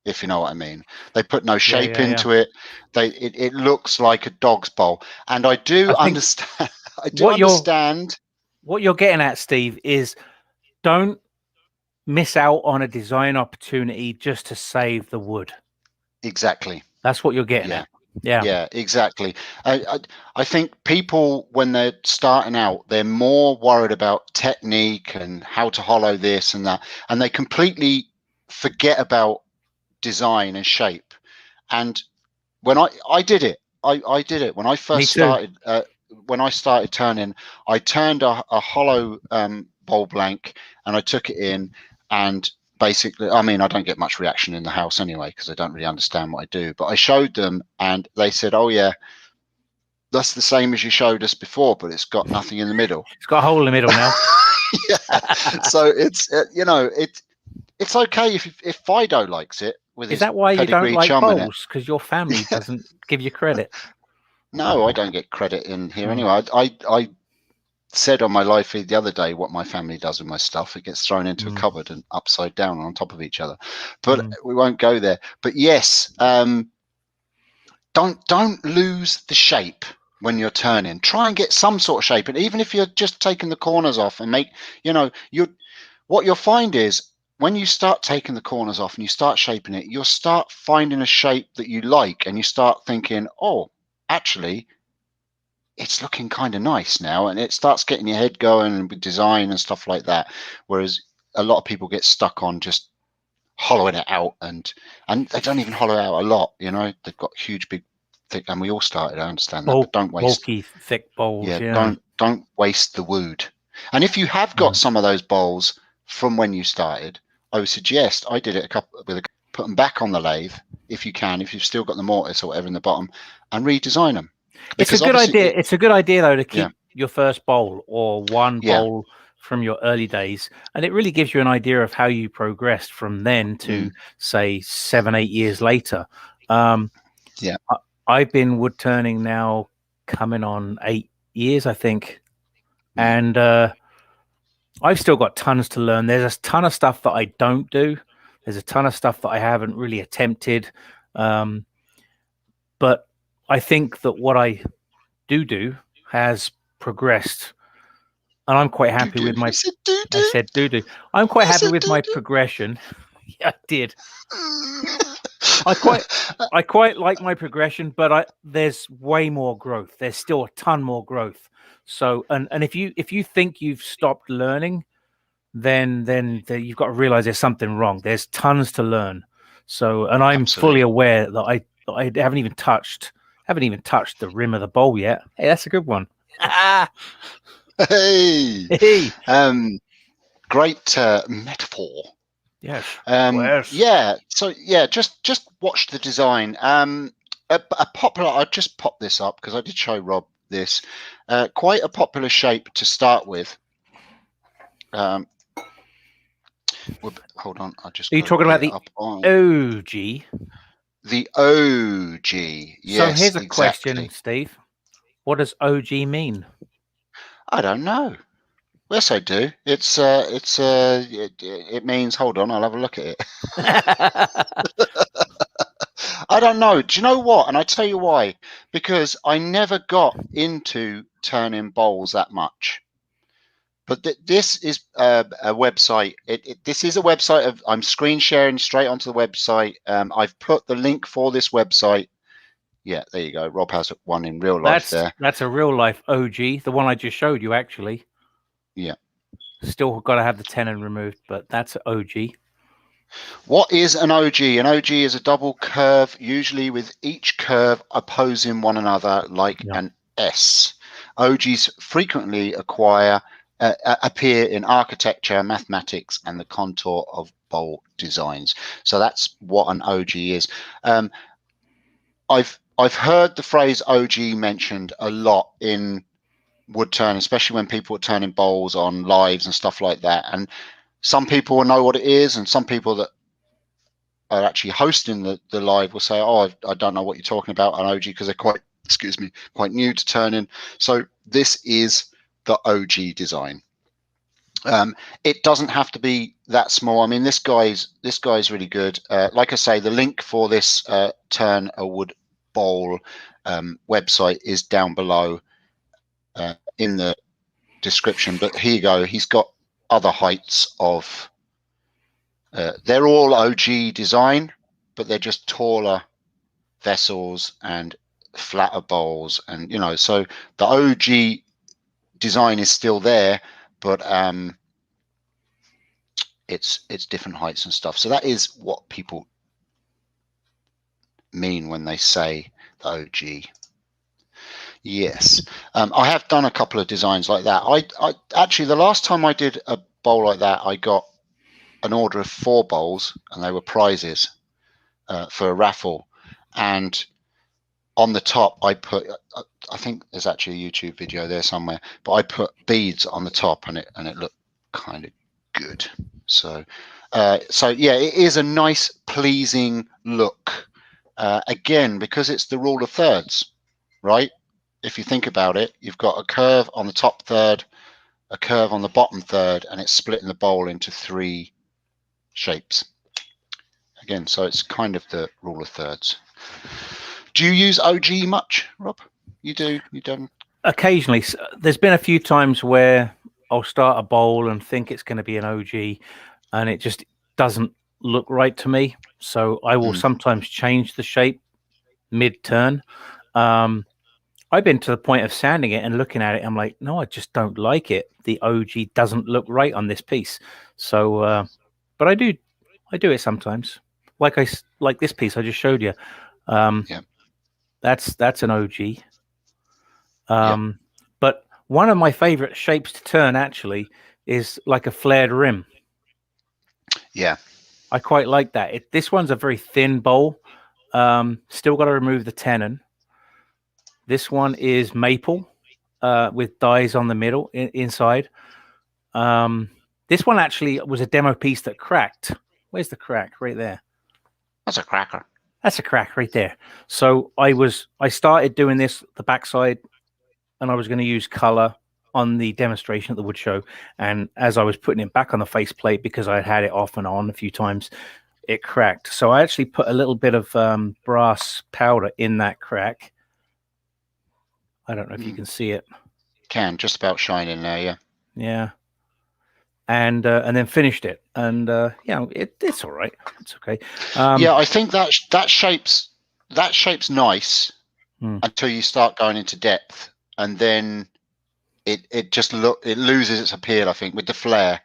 if you know what I mean. They put no shape into it. It looks like a dog's bowl. And I do understand. I do understand. What you're getting at, Steve, is don't miss out on a design opportunity just to save the wood. Exactly. That's what you're getting at. Yeah, exactly. I think people, when they're starting out, they're more worried about technique and how to hollow this and that, and they completely forget about design and shape. And when I did it, I did it when I first started. When I started turning, I turned a hollow bowl blank, and I took it in, and basically, I mean, I don't get much reaction in the house anyway because I don't really understand what I do. But I showed them, and they said, "Oh yeah, that's the same as you showed us before, but it's got nothing in the middle. It's got a hole in the middle now." So it's it's okay if Fido likes it. Is that why you don't like bowls? Because your family doesn't give you credit? No, I don't get credit in here anyway. I said on my live feed the other day what my family does with my stuff. It gets thrown into a cupboard and upside down on top of each other. But we won't go there. But yes, don't lose the shape when you're turning. Try and get some sort of shape. And even if you're just taking the corners off and make, what you'll find is when you start taking the corners off and you start shaping it, you'll start finding a shape that you like, and you start thinking, oh, actually, it's looking kind of nice now, and it starts getting your head going with design and stuff like that. Whereas a lot of people get stuck on just hollowing it out, and they don't even hollow out a lot. They've got huge, big, thick, and we all started. I understand that, but don't waste bulky, thick bowls. Yeah, don't waste the wood. And if you have got some of those bowls from when you started, I would suggest I did it put them back on the lathe if you can, if you've still got the mortise or whatever in the bottom, and redesign them. It's a good idea. It's a good idea though to keep your first bowl or one bowl from your early days, and it really gives you an idea of how you progressed from then to say 7-8 years later. I've been wood turning now coming on 8 years, I think, and I've still got tons to learn. There's a ton of stuff that I don't do. There's a ton of stuff that I haven't really attempted, but I think that what I do has progressed, and I'm quite happy with my. I said do. I'm quite happy with my progression. Yeah, I did. I quite like my progression, but there's way more growth. There's still a ton more growth. So, and if you think you've stopped learning, then you've got to realize there's something wrong. There's tons to learn. So, and I'm Absolutely. fully aware that I haven't even touched the rim of the bowl yet. Hey, that's a good one. Hey, Hey, great metaphor. yes. Yeah. So yeah, just watch the design. A popular. I just popped this up because I did show Rob this. Quite a popular shape to start with. Hold on, I just. Are you gotta talking get about it the up on OG? the OG? So Yes, here's a exactly. question, Steve. What does OG mean? I don't know. Yes, I do. It means. Hold on, I'll have a look at it. I don't know. Do you know what? And I tell you why. Because I never got into turning bowls that much. But this is a website. This is a website of. I'm screen sharing straight onto the website. I've put the link for this website. Yeah, there you go. Rob has one in real life there. That's a real life OG, the one I just showed you actually. Yeah. Still got to have the tenon removed, but that's OG. What is an OG? An OG is a double curve, usually with each curve opposing one another, like an S. OGs frequently appear in architecture, mathematics, and the contour of bowl designs. So that's what an OG is. I've heard the phrase OG mentioned a lot in wood turn, especially when people are turning bowls on lives and stuff like that. And some people will know what it is, and some people that are actually hosting the live will say, "Oh, I don't know what you're talking about an OG," because they're quite new to turning. So this is the OG design. It doesn't have to be that small. I mean, this guy's really good. Like I say, the link for this turn a wood bowl website is down below in the description. But here you go. He's got other heights of. They're all OG design, but they're just taller vessels and flatter bowls, and so the OG design is still there, but it's different heights and stuff. So that is what people mean when they say the OG. Yes, I have done a couple of designs like that. I actually, the last time I did a bowl like that, I got an order of 4 bowls, and they were prizes for a raffle. And on the top, I put, I think there's actually a YouTube video there somewhere, but I put beads on the top, and it looked kind of good. So yeah, it is a nice, pleasing look. Again, because it's the rule of thirds, right? If you think about it, you've got a curve on the top third, a curve on the bottom third, and it's splitting the bowl into 3 shapes. Again, so it's kind of the rule of thirds. Do you use OG much, Rob? You do? You don't? Occasionally. There's been a few times where I'll start a bowl and think it's going to be an OG, and it just doesn't look right to me. So I will sometimes change the shape mid-turn. I've been to the point of sanding it and looking at it. I'm like, no, I just don't like it. The OG doesn't look right on this piece. So, but I do it sometimes. Like this piece I just showed you. Yeah. That's an OG. But one of my favorite shapes to turn actually is like a flared rim. Yeah. I quite like that. This one's a very thin bowl. Still got to remove the tenon. This one is maple with dies on the middle inside. This one actually was a demo piece that cracked. Where's the crack? Right there. That's a cracker. That's a crack right there. So I started doing this the backside, and I was going to use color on the demonstration at the wood show. And as I was putting it back on the faceplate, because I had it off and on a few times, it cracked. So I actually put a little bit of brass powder in that crack. I don't know if you can see it. Can just about shine in there, yeah. Yeah. And then finished it, and it's all right. It's okay. Yeah, I think that shape's nice until you start going into depth, and then it loses its appeal. I think with the flare,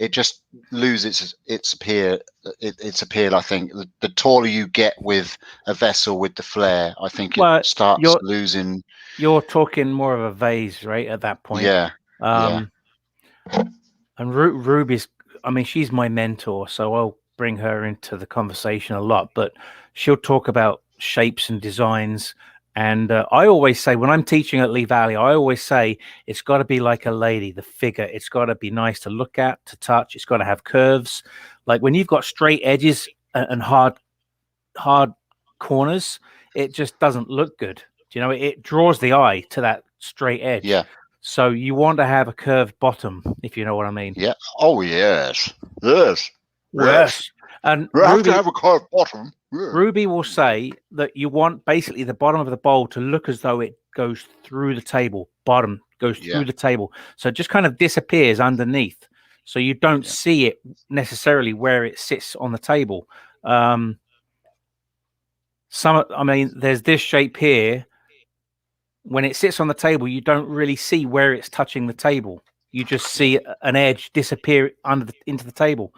it just loses its appeal. I think the taller you get with a vessel with the flare, I think it starts losing. You're talking more of a vase, right? At that point, yeah. And Ruby's, I mean, she's my mentor, so I'll bring her into the conversation a lot. But she'll talk about shapes and designs. And I always say, when I'm teaching at Lee Valley, I always say it's got to be like a lady, the figure. It's got to be nice to look at, to touch. It's got to have curves. Like when you've got straight edges and hard corners, it just doesn't look good. You know, it draws the eye to that straight edge. Yeah. So you want to have a curved bottom, if you know what I mean. Yeah. Oh yes. Yes. Yes. And you have to have a curved bottom. Yeah. Ruby will say that you want basically the bottom of the bowl to look as though it goes through the table. Bottom goes through the table. So it just kind of disappears underneath. So you don't see it necessarily where it sits on the table. I mean, there's this shape here. When it sits on the table, you don't really see where it's touching the table. You just see an edge disappear into the table.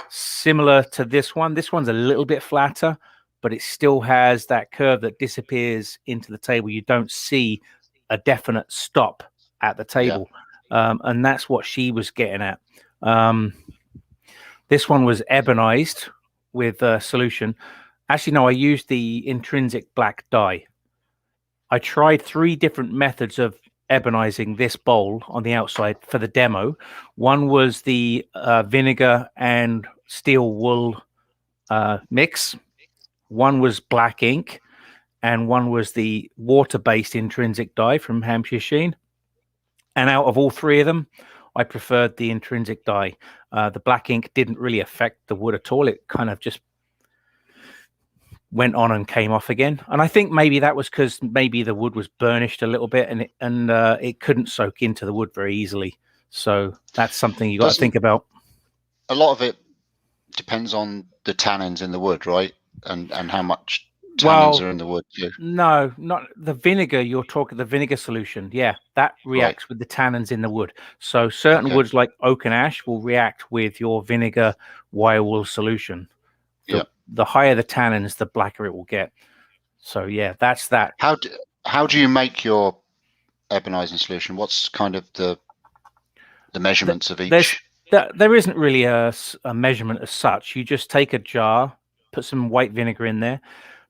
Similar to this one. This one's a little bit flatter, but it still has that curve that disappears into the table. You don't see a definite stop at the table. And that's what she was getting at. This one was ebonized with a solution. Actually, no, I used the intrinsic black dye. I tried 3 different methods of ebonizing this bowl on the outside for the demo. One was the vinegar and steel wool mix. One was black ink, and one was the water-based intrinsic dye from Hampshire Sheen. And out of all 3 of them, I preferred the intrinsic dye. The black ink didn't really affect the wood at all. It kind of just went on and came off again. And I think maybe that was because maybe the wood was burnished a little bit and it couldn't soak into the wood very easily. So that's something you got to think about. A lot of it depends on the tannins in the wood, right? And how much tannins are in the wood too. No, not the vinegar. You're talking the vinegar solution. Yeah, that reacts with the tannins in the wood. So certain woods like oak and ash will react with your vinegar wire wool solution. The higher the tannins, the blacker it will get. So yeah, that's that. How do you make your ebonizing solution? What's kind of the measurements of each? There isn't really a measurement as such. You just take a jar, put some white vinegar in there,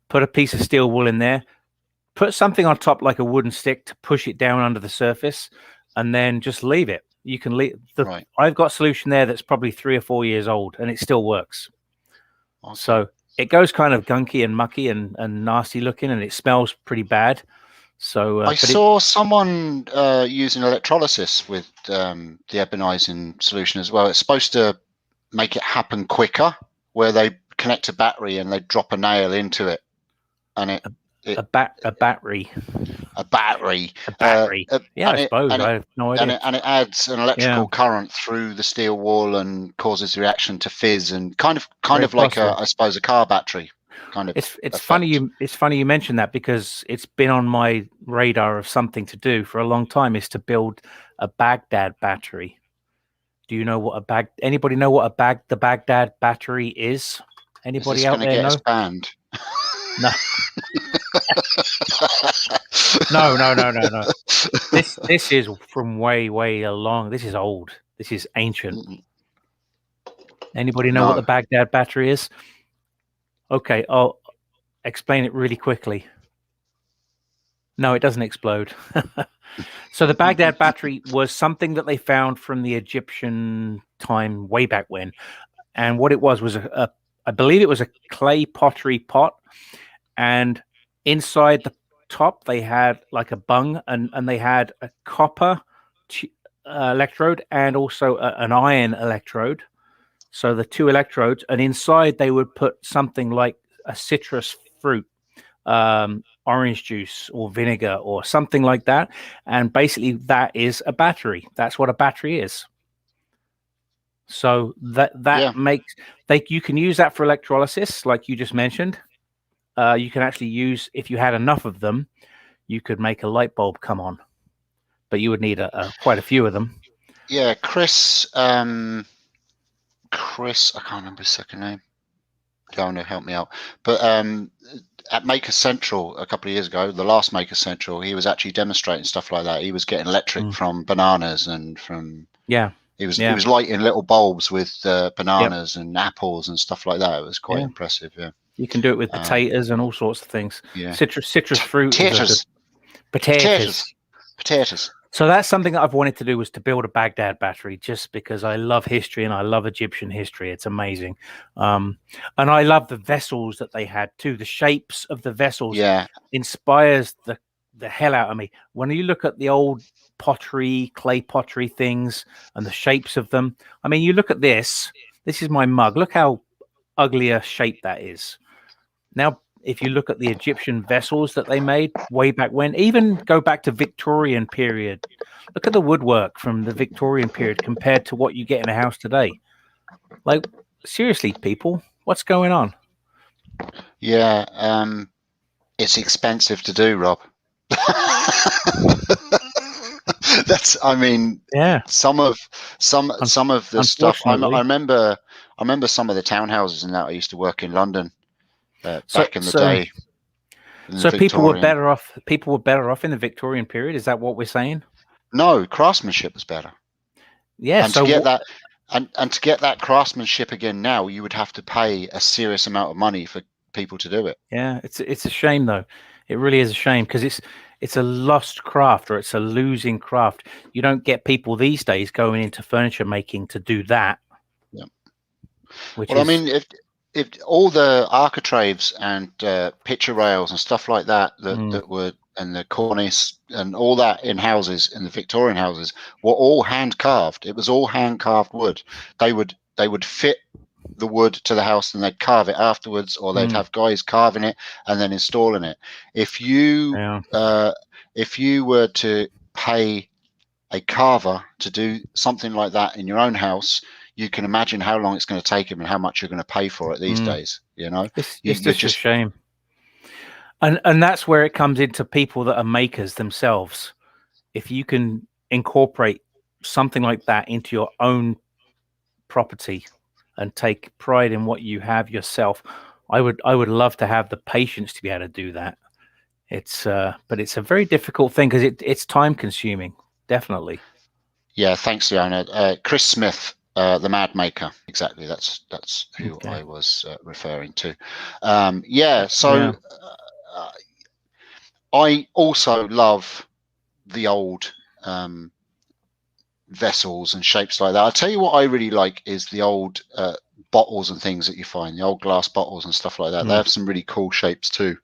put a piece of steel wool in there, put something on top like a wooden stick to push it down under the surface, and then just leave it. You can leave I've got a solution there that's probably 3 or 4 years old, and it still works. Okay. So it goes kind of gunky and mucky and nasty looking, and it smells pretty bad. So I saw someone using electrolysis with the ebonizing solution as well. It's supposed to make it happen quicker, where they connect a battery and they drop a nail into it, and a battery. Yeah, I suppose. I have no idea. And it adds an electrical current through the steel wall and causes the reaction to fizz, and kind of like I suppose a car battery. Kind of. It's funny you mentioned that, because it's been on my radar of something to do for a long time, is to build a Baghdad battery. Do you know what anybody know what the Baghdad battery is? Anybody out there know? Banned? No. No. This is from way along. This is old. This is ancient. Anybody know what the Baghdad battery is? Okay, I'll explain it really quickly. No, it doesn't explode. So the Baghdad battery was something that they found from the Egyptian time way back when. And what it was I believe it was a clay pottery pot. And inside the top, they had like a bung, and they had a copper electrode and also an iron electrode. So the 2 electrodes, and inside they would put something like a citrus fruit, orange juice or vinegar or something like that. And basically that is a battery. That's what a battery is. So that makes, you can use that for electrolysis, like you just mentioned. You can actually use, if you had enough of them, you could make a light bulb come on, but you would need quite a few of them. Yeah, Chris Chris. I can't remember his second name. Going to help me out. But at Maker Central a couple of years ago, the last Maker Central, he was actually demonstrating stuff like that. He was getting electric from bananas and from he was lighting little bulbs with bananas and apples and stuff like that. It was quite impressive. Yeah, you can do it with potatoes and all sorts of things. Yeah, citrus fruit. Potatoes. So that's something that I've wanted to do, was to build a Baghdad battery, just because I love history and I love Egyptian history. It's amazing. And I love the vessels that they had too. The shapes of the vessels inspires the hell out of me. When you look at the old pottery, clay pottery things and the shapes of them. I mean, you look at this. This is my mug. Look how ugly a shape that is. Now, if you look at the Egyptian vessels that they made way back when, even go back to Victorian period, look at the woodwork from the Victorian period compared to what you get in a house today. Like, seriously, people, what's going on? Yeah, it's expensive to do, Rob. That's, I mean, some of the stuff. I remember some of the townhouses and that. I used to work in London. Back in the day. So people were better off. People were better off in the Victorian period. Is that what we're saying? No, craftsmanship was better. Yeah. And to get that, and to get that craftsmanship again now, you would have to pay a serious amount of money for people to do it. Yeah, it's a shame though. It really is a shame, because it's a lost craft, or it's a losing craft. You don't get people these days going into furniture making to do that. Yeah. I mean, if all the architraves and picture rails and stuff like that that were, and the cornice and all that in houses, in the Victorian houses, were all hand carved. It was all hand carved wood. They would fit the wood to the house and they'd carve it afterwards, or they'd have guys carving it and then installing it. If you were to pay a carver to do something like that in your own house, you can imagine how long it's going to take him and how much you're going to pay for it these days. You know, it's just a shame. And that's where it comes into people that are makers themselves. If you can incorporate something like that into your own property and take pride in what you have yourself, I would love to have the patience to be able to do that. But it's a very difficult thing, because it's time consuming, definitely. Yeah, thanks, Leona. Chris Smith, the Mad Maker, exactly. That's who I was referring to. I also love the old vessels and shapes like that. I'll tell you what I really like is the old bottles and things that you find, the old glass bottles and stuff like that. They have some really cool shapes too.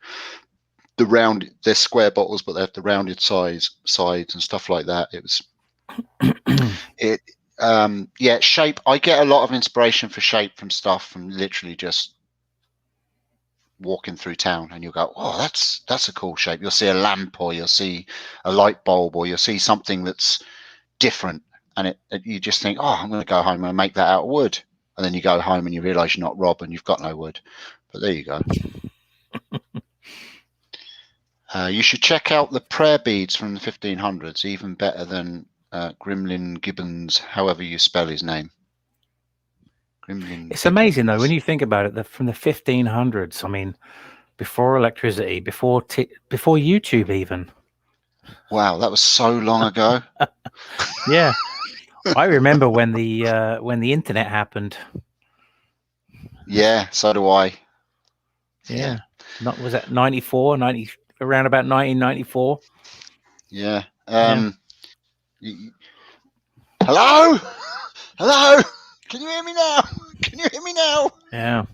They're square bottles, but they have the rounded sides and stuff like that. Shape. I get a lot of inspiration for shape from stuff from literally just walking through town, and you'll go, oh, that's a cool shape. You'll see a lamp, or you'll see a light bulb, or you'll see something that's different, and you just think, oh, I'm going to go home and make that out of wood. And then you go home and you realize you're not Rob and you've got no wood. But there you go. You should check out the prayer beads from the 1500s, even better than Grimlin Gibbons, however you spell his name. It's amazing though when you think about it, that from the 1500s, I mean, before electricity, before YouTube even. Wow, that was so long ago. Yeah, I remember when the internet happened. Yeah, so do I. Yeah. Was that 94, 90, around about 1994? Yeah. Hello? Hello? Can you hear me now? Can you hear me now? Yeah.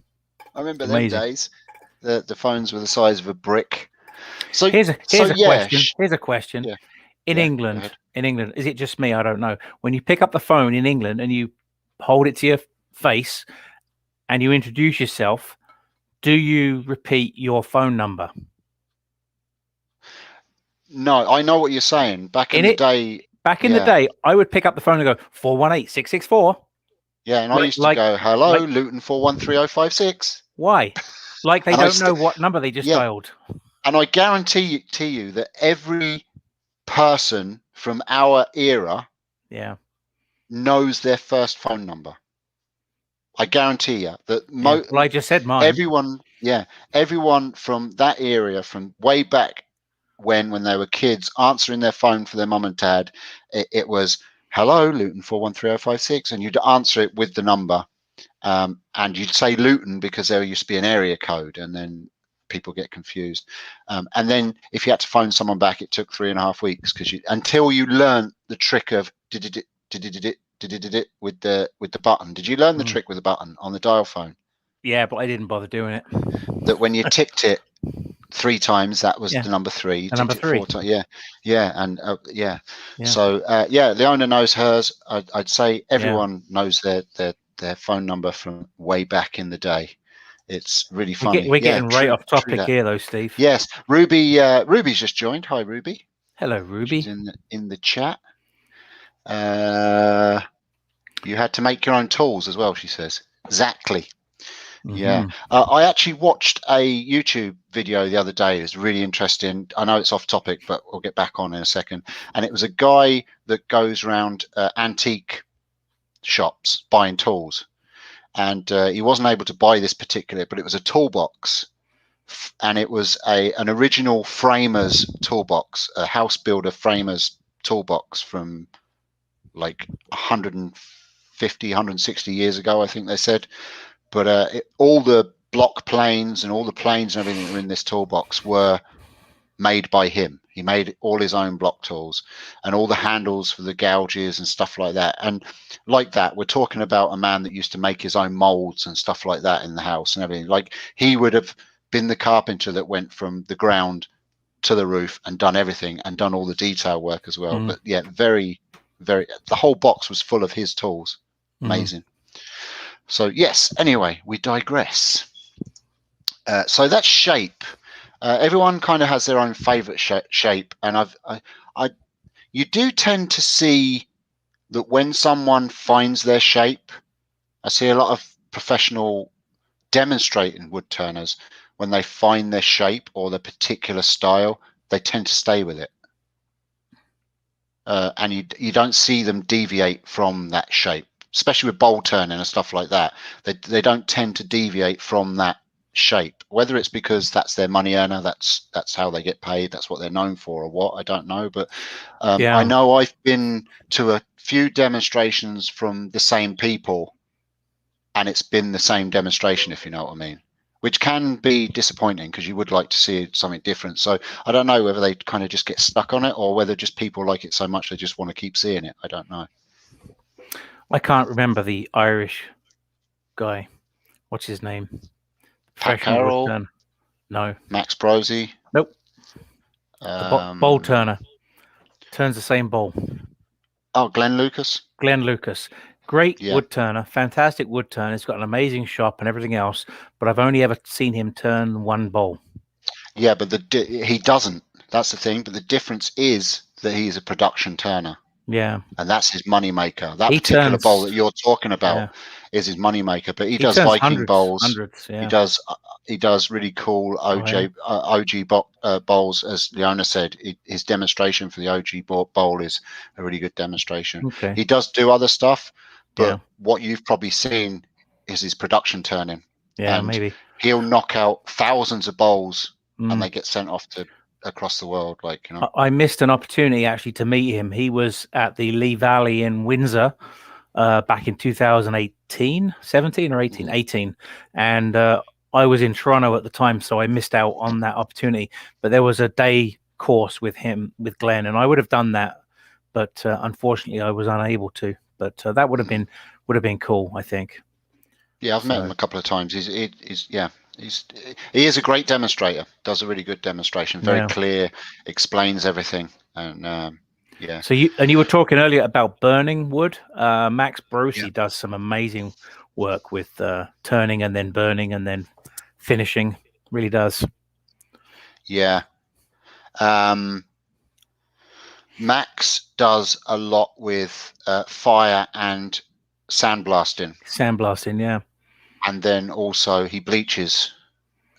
I remember them days. The phones were the size of a brick. So here's a question. Here's a question. Yeah. In England, is it just me? I don't know. When you pick up the phone in England and you hold it to your face and you introduce yourself, do you repeat your phone number? No, I know what you're saying. Back in the day, I would pick up the phone and go 418-664. Yeah, and I used to go, hello, Luton 413056. Why? Like they don't know what number they just dialed. And I guarantee you that every person from our era knows their first phone number. I guarantee you that Well, I just said mine. everyone from that area, from way back when they were kids, answering their phone for their mum and dad, it was hello Luton 413056, and you'd answer it with the number, and you'd say Luton because there used to be an area code, and then people get confused. And then if you had to phone someone back, it took 3.5 weeks until you learned the trick of did it with the button. Did you learn the trick with the button on the dial phone? Yeah, but I didn't bother doing it. That when you ticked it 3 times, that was the number 3. The number 3. 4 times, and So Leona knows hers. I'd say everyone knows their phone number from way back in the day. It's really funny. We're getting right off topic here, though, Steve. Yes, Ruby's just joined. Hi, Ruby. Hello, Ruby. She's in the chat. You had to make your own tools as well, she says. Exactly. Yeah. I actually watched a YouTube video the other day. It was really interesting. I know it's off topic, but we'll get back on in a second. And it was a guy that goes around antique shops buying tools. And he wasn't able to buy this particular, but it was a toolbox. And it was an original framer's toolbox, a house builder framer's toolbox from like 150, 160 years ago, I think they said. But all the block planes and all the planes and everything that were in this toolbox were made by him. He made all his own block tools, and all the handles for the gouges and stuff like that. And like that, we're talking about a man that used to make his own molds and stuff like that in the house and everything. Like, he would have been the carpenter that went from the ground to the roof and done everything and done all the detail work as well. But yeah, very, very, the whole box was full of his tools. Amazing. So yes, anyway, we digress. So that's shape. Everyone kind of has their own favorite shape, and you do tend to see that when someone finds their shape, I see a lot of professional demonstrating wood turners, when they find their shape or their particular style, they tend to stay with it. And you don't see them deviate from that shape, especially with bowl turning and stuff like that. They don't tend to deviate from that shape, whether it's because that's their money earner, that's how they get paid, that's what they're known for, or what, I don't know. But I know I've been to a few demonstrations from the same people, and it's been the same demonstration, if you know what I mean, which can be disappointing because you would like to see something different. So I don't know whether they kind of just get stuck on it, or whether just people like it so much they just want to keep seeing it. I don't know. I can't remember the Irish guy. What's his name? Pat Carroll? No. Max Brosey? Nope. Bowl turner. Turns the same bowl. Oh, Glenn Lucas? Glenn Lucas. Great wood turner. Fantastic wood turner. He's got an amazing shop and everything else, but I've only ever seen him turn one bowl. Yeah, but he doesn't. That's the thing. But the difference is that he's a production turner. Yeah. And that's his money maker. That particular bowl that you're talking about is his money maker. But he does Viking bowls. He does really cool OG bowls, as Leona said. His demonstration for the OG bowl is a really good demonstration. Okay. He does do other stuff, but what you've probably seen is his production turning. Yeah, and maybe. He'll knock out thousands of bowls and they get sent off to across the world, like, you know. I missed an opportunity actually to meet him. He was at the Lee Valley in Windsor back in 2018, 17 or 18, and I was in Toronto at the time, so I missed out on that opportunity. But there was a day course with him, with Glenn, and I would have done that, but unfortunately I was unable to. But that would have been cool, I think. Yeah, I've met him a couple of times. He is a great demonstrator. Does a really good demonstration. Very clear. Explains everything. And So you were talking earlier about burning wood. Max Brosey does some amazing work with turning and then burning and then finishing. Really does. Yeah. Max does a lot with fire and sandblasting. Sandblasting, yeah. And then also he bleaches.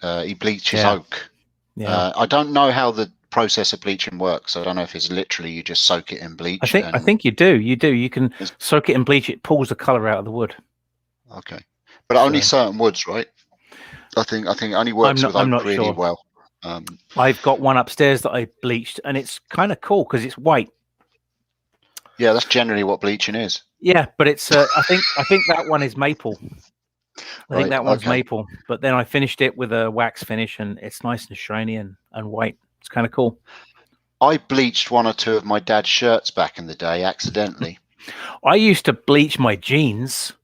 Oak. Yeah. I don't know how the process of bleaching works. I don't know if it's literally you just soak it in bleach. I think you do. You can soak it in bleach. It pulls the color out of the wood. Okay. But only certain woods, right? I think it only works with oak really well. I've got one upstairs that I bleached, and it's kind of cool because it's white. Yeah, that's generally what bleaching is. Yeah, but it's I think that one is maple. I think that one's maple. But then I finished it with a wax finish, and it's nice and shiny and white. It's kind of cool. I bleached one or two of my dad's shirts back in the day accidentally. I used to bleach my jeans.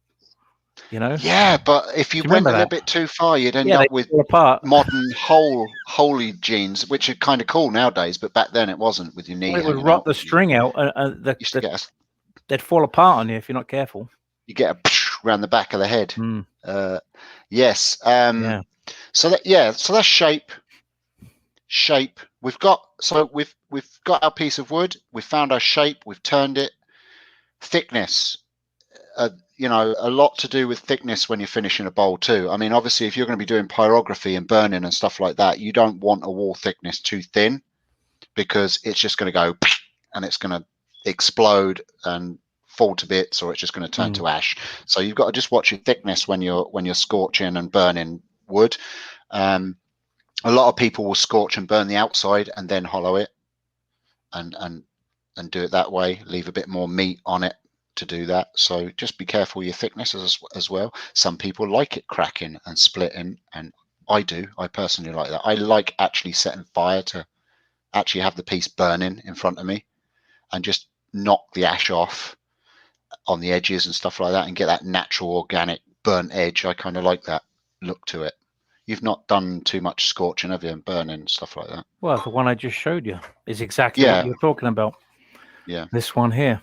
You know? Yeah, but if you went a little bit too far, you'd end up with modern holy jeans, which are kind of cool nowadays, but back then it wasn't, with your knee. Well, it would rot the string out. They'd fall apart on you if you're not careful. You get a around the back of the head. Yes. Yeah. So that's shape. We've got our piece of wood. We've found our shape. We've turned it. Thickness. You know, a lot to do with thickness when you're finishing a bowl too. I mean, obviously, if you're going to be doing pyrography and burning and stuff like that, you don't want a wall thickness too thin, because it's just going to go and it's going to explode and fall to bits, or it's just going to turn to ash. So you've got to just watch your thickness when you're scorching and burning wood. A lot of people will scorch and burn the outside and then hollow it, and do it that way. Leave a bit more meat on it to do that. So just be careful your thickness as well. Some people like it cracking and splitting, and I personally like that. I like actually setting fire to actually have the piece burning in front of me and just knock the ash off on the edges and stuff like that and get that natural organic burnt edge. I kind of like that look to it. You've not done too much scorching, have you, and burning stuff like that? Well, the one I just showed you is exactly what you're talking about. Yeah. This one here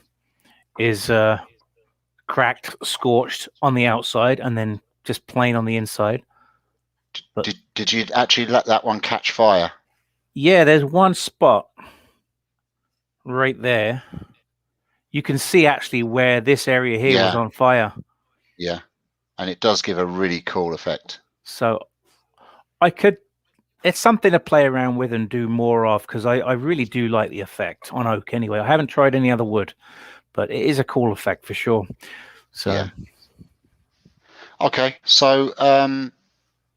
is cracked, scorched on the outside, and then just plain on the inside. But did you actually let that one catch fire? Yeah, there's one spot right there. You can see actually where this area here was on fire. Yeah, and it does give a really cool effect. So it's something to play around with and do more of, because I really do like the effect on oak anyway. I haven't tried any other wood, but it is a cool effect for sure. So yeah. Okay, so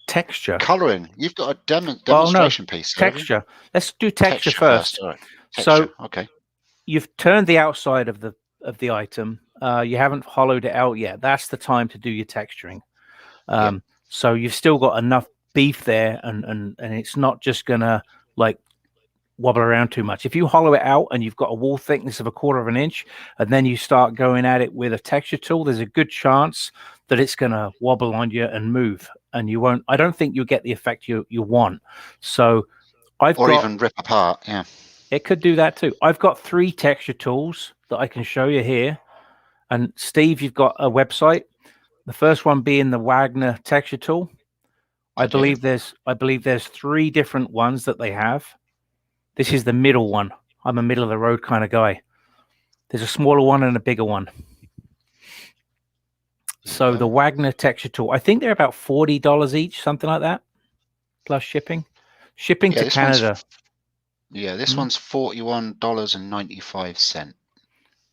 texture, coloring. You've got a demonstration piece. Texture. Let's do texture first. All right. Texture. So okay, you've turned the outside of the item. You haven't hollowed it out yet. That's the time to do your texturing. So you've still got enough beef there, and it's not just gonna like wobble around too much. If you hollow it out and you've got a wall thickness of 1/4 of an inch, and then you start going at it with a texture tool, there's a good chance that it's gonna wobble on you and move, and you won't. I don't think you'll get the effect you want. So even rip apart. Yeah, it could do that too. I've got 3 texture tools that I can show you here. And Steve, you've got a website. The first one being the Wagner texture tool. I believe there's 3 different ones that they have. This is the middle one. I'm a middle of the road kind of guy. There's a smaller one and a bigger one. So the Wagner texture tool, I think they're about $40 each, something like that, plus shipping. Shipping to Canada. This one's $41.95.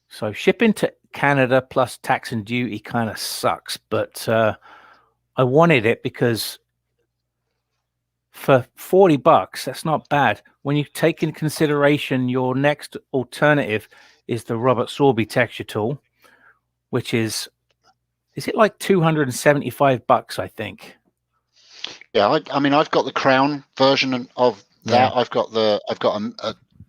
So shipping to Canada plus tax and duty kind of sucks, but I wanted it because for $40, that's not bad. When you take in consideration your next alternative is the Robert Sorby texture tool, which is it like $275, I think. Yeah, I mean, I've got the Crown version of that. Yeah. I've got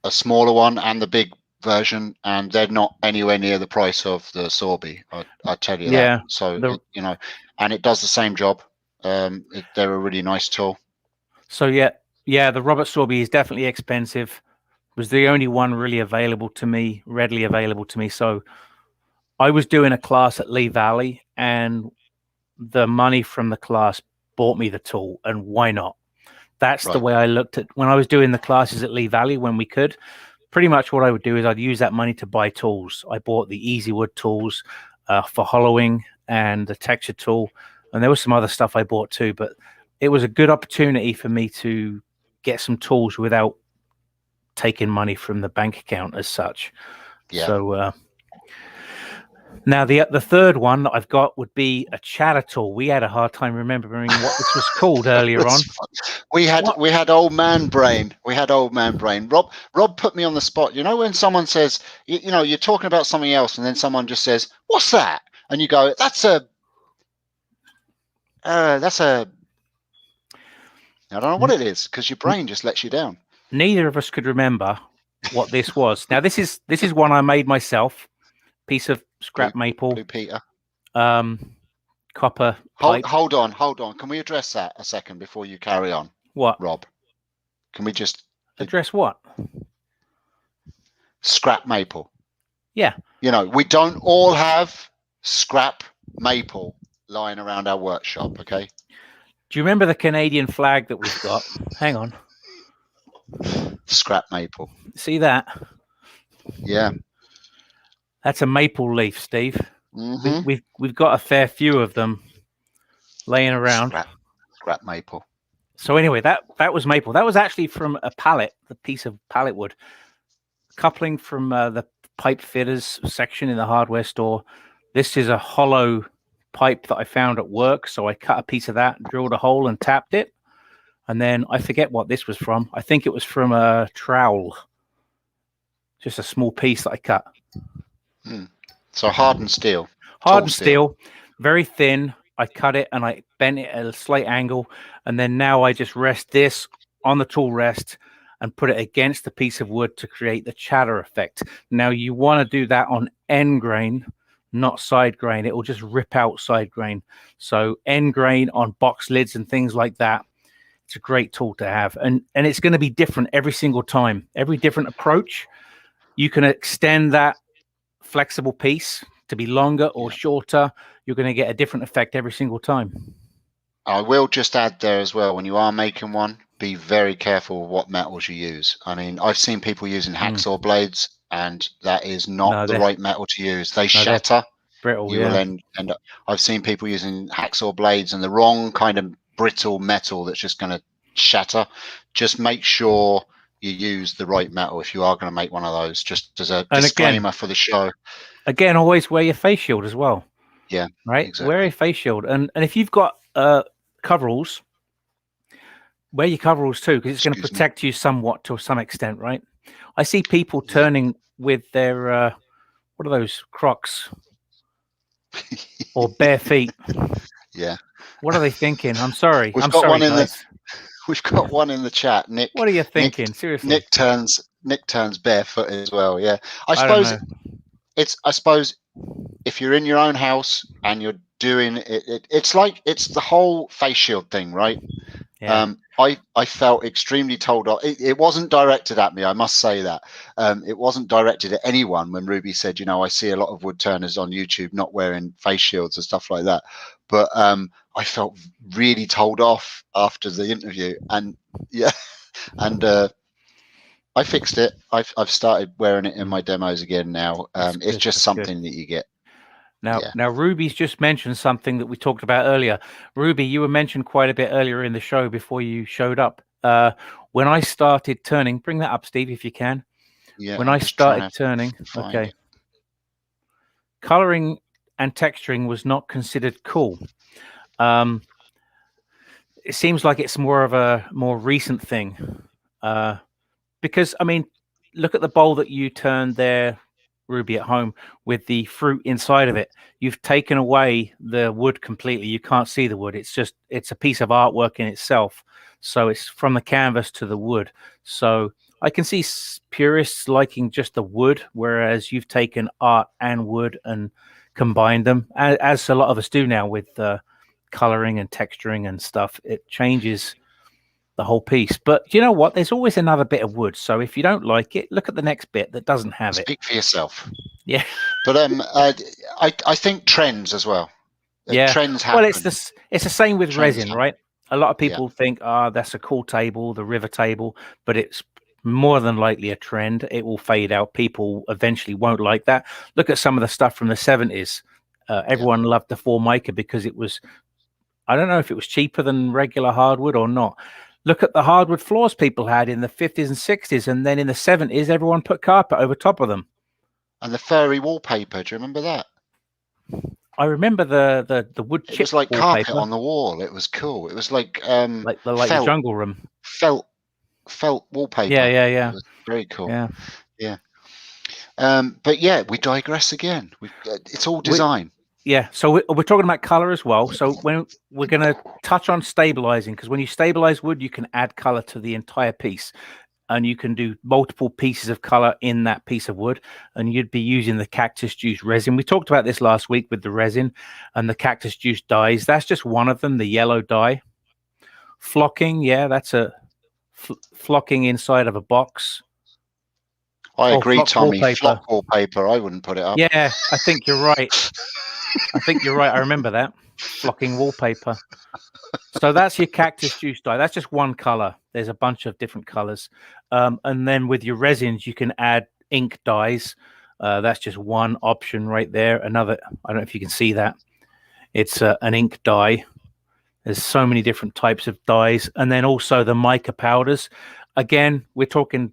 a smaller one and the big version, and they're not anywhere near the price of the Sorby. I tell you that. So you know, and it does the same job. They're a really nice tool. So yeah, the Robert Sorby is definitely expensive. It was the only one really readily available to me. So I was doing a class at Lee Valley, and the money from the class bought me the tool, and why not? That's the way I looked at when I was doing the classes at Lee Valley when we could. Pretty much what I would do is I'd use that money to buy tools. I bought the Easy Wood tools for hollowing and the texture tool, and there was some other stuff I bought too, but it was a good opportunity for me to get some tools without taking money from the bank account as such. Yeah. So Now, the third one that I've got would be a chatter tool. We had a hard time remembering what this was called earlier on. We had old man brain. We had old man brain. Rob put me on the spot. You know when someone says, you know, you're talking about something else, and then someone just says, "What's that?" And you go, "That's a." I don't know what it is, because your brain just lets you down. Neither of us could remember what this was. Now, this is one I made myself. Piece of scrap maple. Blue Peter. Copper pipe. Hold on. Can we address that a second before you carry on? What? Rob? Can we just address what? Scrap maple. Yeah. You know, we don't all have scrap maple lying around our workshop, okay? Do you remember the Canadian flag that we've got? Hang on. Scrap maple. See that? Yeah. That's a maple leaf, Steve. Mm-hmm. We've got a fair few of them laying around. Scrap maple. So anyway, that was maple. That was actually from a pallet, the piece of pallet wood. Coupling from the pipe fitters section in the hardware store. This is a hollow pipe that I found at work. So I cut a piece of that, drilled a hole and tapped it. And then I forget what this was from. I think it was from a trowel. Just a small piece that I cut. So hardened steel. Hardened steel, very thin. I cut it and I bent it at a slight angle. And then now I just rest this on the tool rest and put it against the piece of wood to create the chatter effect. Now you want to do that on end grain, not side grain. It will just rip out side grain. So end grain on box lids and things like that. It's a great tool to have. And it's going to be different every single time. Every different approach. You can extend that flexible piece to be longer or shorter. You're going to get a different effect every single time. I will just add there as well, when you are making one, be very careful what metals you use. I mean, I've seen people using hacksaw blades, and that is not the right metal to use. They shatter. Brittle. You will end up. I've seen people using hacksaw blades and the wrong kind of brittle metal that's just going to shatter. Just make sure you use the right metal if you are going to make one of those, just as a disclaimer for the show. Again, always wear your face shield as well. Yeah, right. Exactly. Wear a face shield, and if you've got coveralls, wear your coveralls too, because it's going to protect you somewhat to some extent, right? I see people turning with their what are those, Crocs or bare feet? Yeah. What are they thinking? I'm sorry. We've got one in the chat, Nick. What are you thinking? Seriously. Nick turns barefoot as well. Yeah. I suppose if you're in your own house and you're doing it, it's the whole face shield thing, right? Yeah. I felt extremely told off. It wasn't directed at me, I must say that. It wasn't directed at anyone when Ruby said, you know, I see a lot of wood turners on YouTube not wearing face shields and stuff like that. But I felt really told off after the interview, and I fixed it. I've started wearing it in my demos again now. It's just something that you get. Now, Ruby's just mentioned something that we talked about earlier. Ruby, you were mentioned quite a bit earlier in the show before you showed up. When I started turning, bring that up, Steve, if you can. Yeah. When I started turning, okay. Coloring and texturing was not considered cool. It seems like it's more of a more recent thing. Because, I mean, look at the bowl that you turned there, Ruby, at home with the fruit inside of it. You've taken away the wood completely. You can't see the wood. It's a piece of artwork in itself. So it's from the canvas to the wood. So I can see purists liking just the wood, whereas you've taken art and wood and combined them, as a lot of us do now with coloring and texturing and stuff. It changes the whole piece. But you know what? There's always another bit of wood. So if you don't like it, look at the next bit that doesn't have it. Speak for yourself. Yeah. But I think trends as well. Yeah. Trends happen. Well, it's the same with resin, right? A lot of people think, that's a cool table, the river table, but it's more than likely a trend. It will fade out. People eventually won't like that. Look at some of the stuff from the 70s. Everyone loved the Formica because it was, I don't know if it was cheaper than regular hardwood or not. Look at the hardwood floors people had in the 50s and 60s, and then in the 70s, everyone put carpet over top of them. And the furry wallpaper, do you remember that? I remember the wood It chip was like carpet wallpaper, on the wall. It was cool. It was like the jungle room. felt wallpaper. Yeah. It was very cool. Yeah. Yeah. But yeah, we digress again. It's all design. Yeah, so we're talking about color as well. So when we're going to touch on stabilizing, because when you stabilize wood, you can add color to the entire piece, and you can do multiple pieces of color in that piece of wood, and you'd be using the cactus juice resin. We talked about this last week with the resin and the cactus juice dyes. That's just one of them, the yellow dye. Flocking, yeah, that's a flocking inside of a box. I agree, Tommy. Wallpaper. Flock wallpaper. I wouldn't put it up. Yeah, I think you're right. I remember that. Flocking wallpaper. So that's your cactus juice dye. That's just one color. There's a bunch of different colors. And then with your resins, you can add ink dyes. That's just one option right there. Another, I don't know if you can see that. It's an ink dye. There's so many different types of dyes. And then also the mica powders. Again, we're talking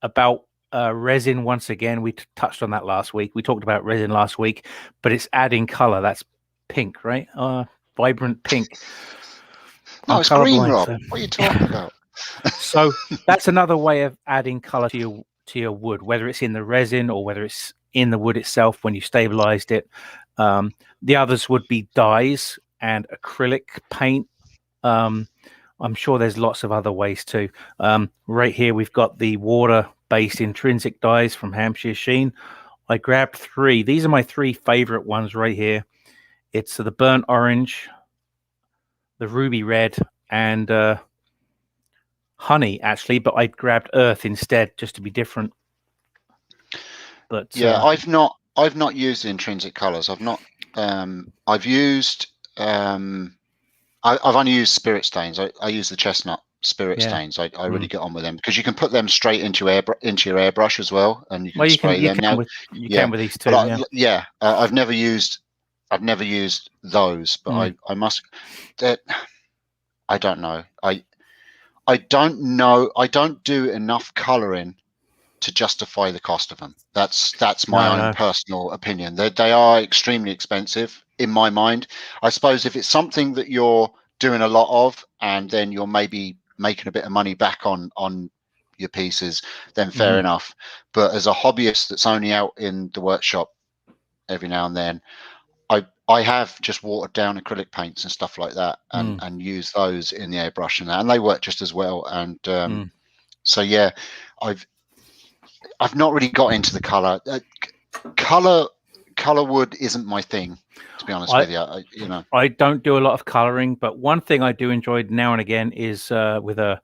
about resin once again. We touched on that last week. We talked about resin last week, but it's adding color. That's pink, right? Vibrant pink. No, it's green, Rob. What are you talking about? So that's another way of adding color to your wood, whether it's in the resin or whether it's in the wood itself when you stabilized it. The others would be dyes and acrylic paint. I'm sure there's lots of other ways too. Right here, we've got the water-based intrinsic dyes from Hampshire Sheen. I grabbed 3. These are my 3 favorite ones right here. It's the burnt orange, the ruby red, and honey, actually, but I grabbed earth instead just to be different. But yeah, I've not used the intrinsic colors. I've used I've only used spirit stains. I use the chestnut spirit stains. I really get on with them because you can put them straight into your airbrush as well, and you can spray them. You can with these too. I've never used those, but I must. I don't know. I don't know. I don't do enough colouring to justify the cost of them. That's my own personal opinion. They are extremely expensive in my mind. I suppose if it's something that you're doing a lot of and then you're maybe making a bit of money back on your pieces, then fair enough. But as a hobbyist that's only out in the workshop every now and then, I have just watered down acrylic paints and stuff like that and use those in the airbrush and they work just as well. And so yeah, I've not really got into the color wood isn't my thing, to be honest with you. I don't do a lot of coloring, but one thing I do enjoy now and again is with a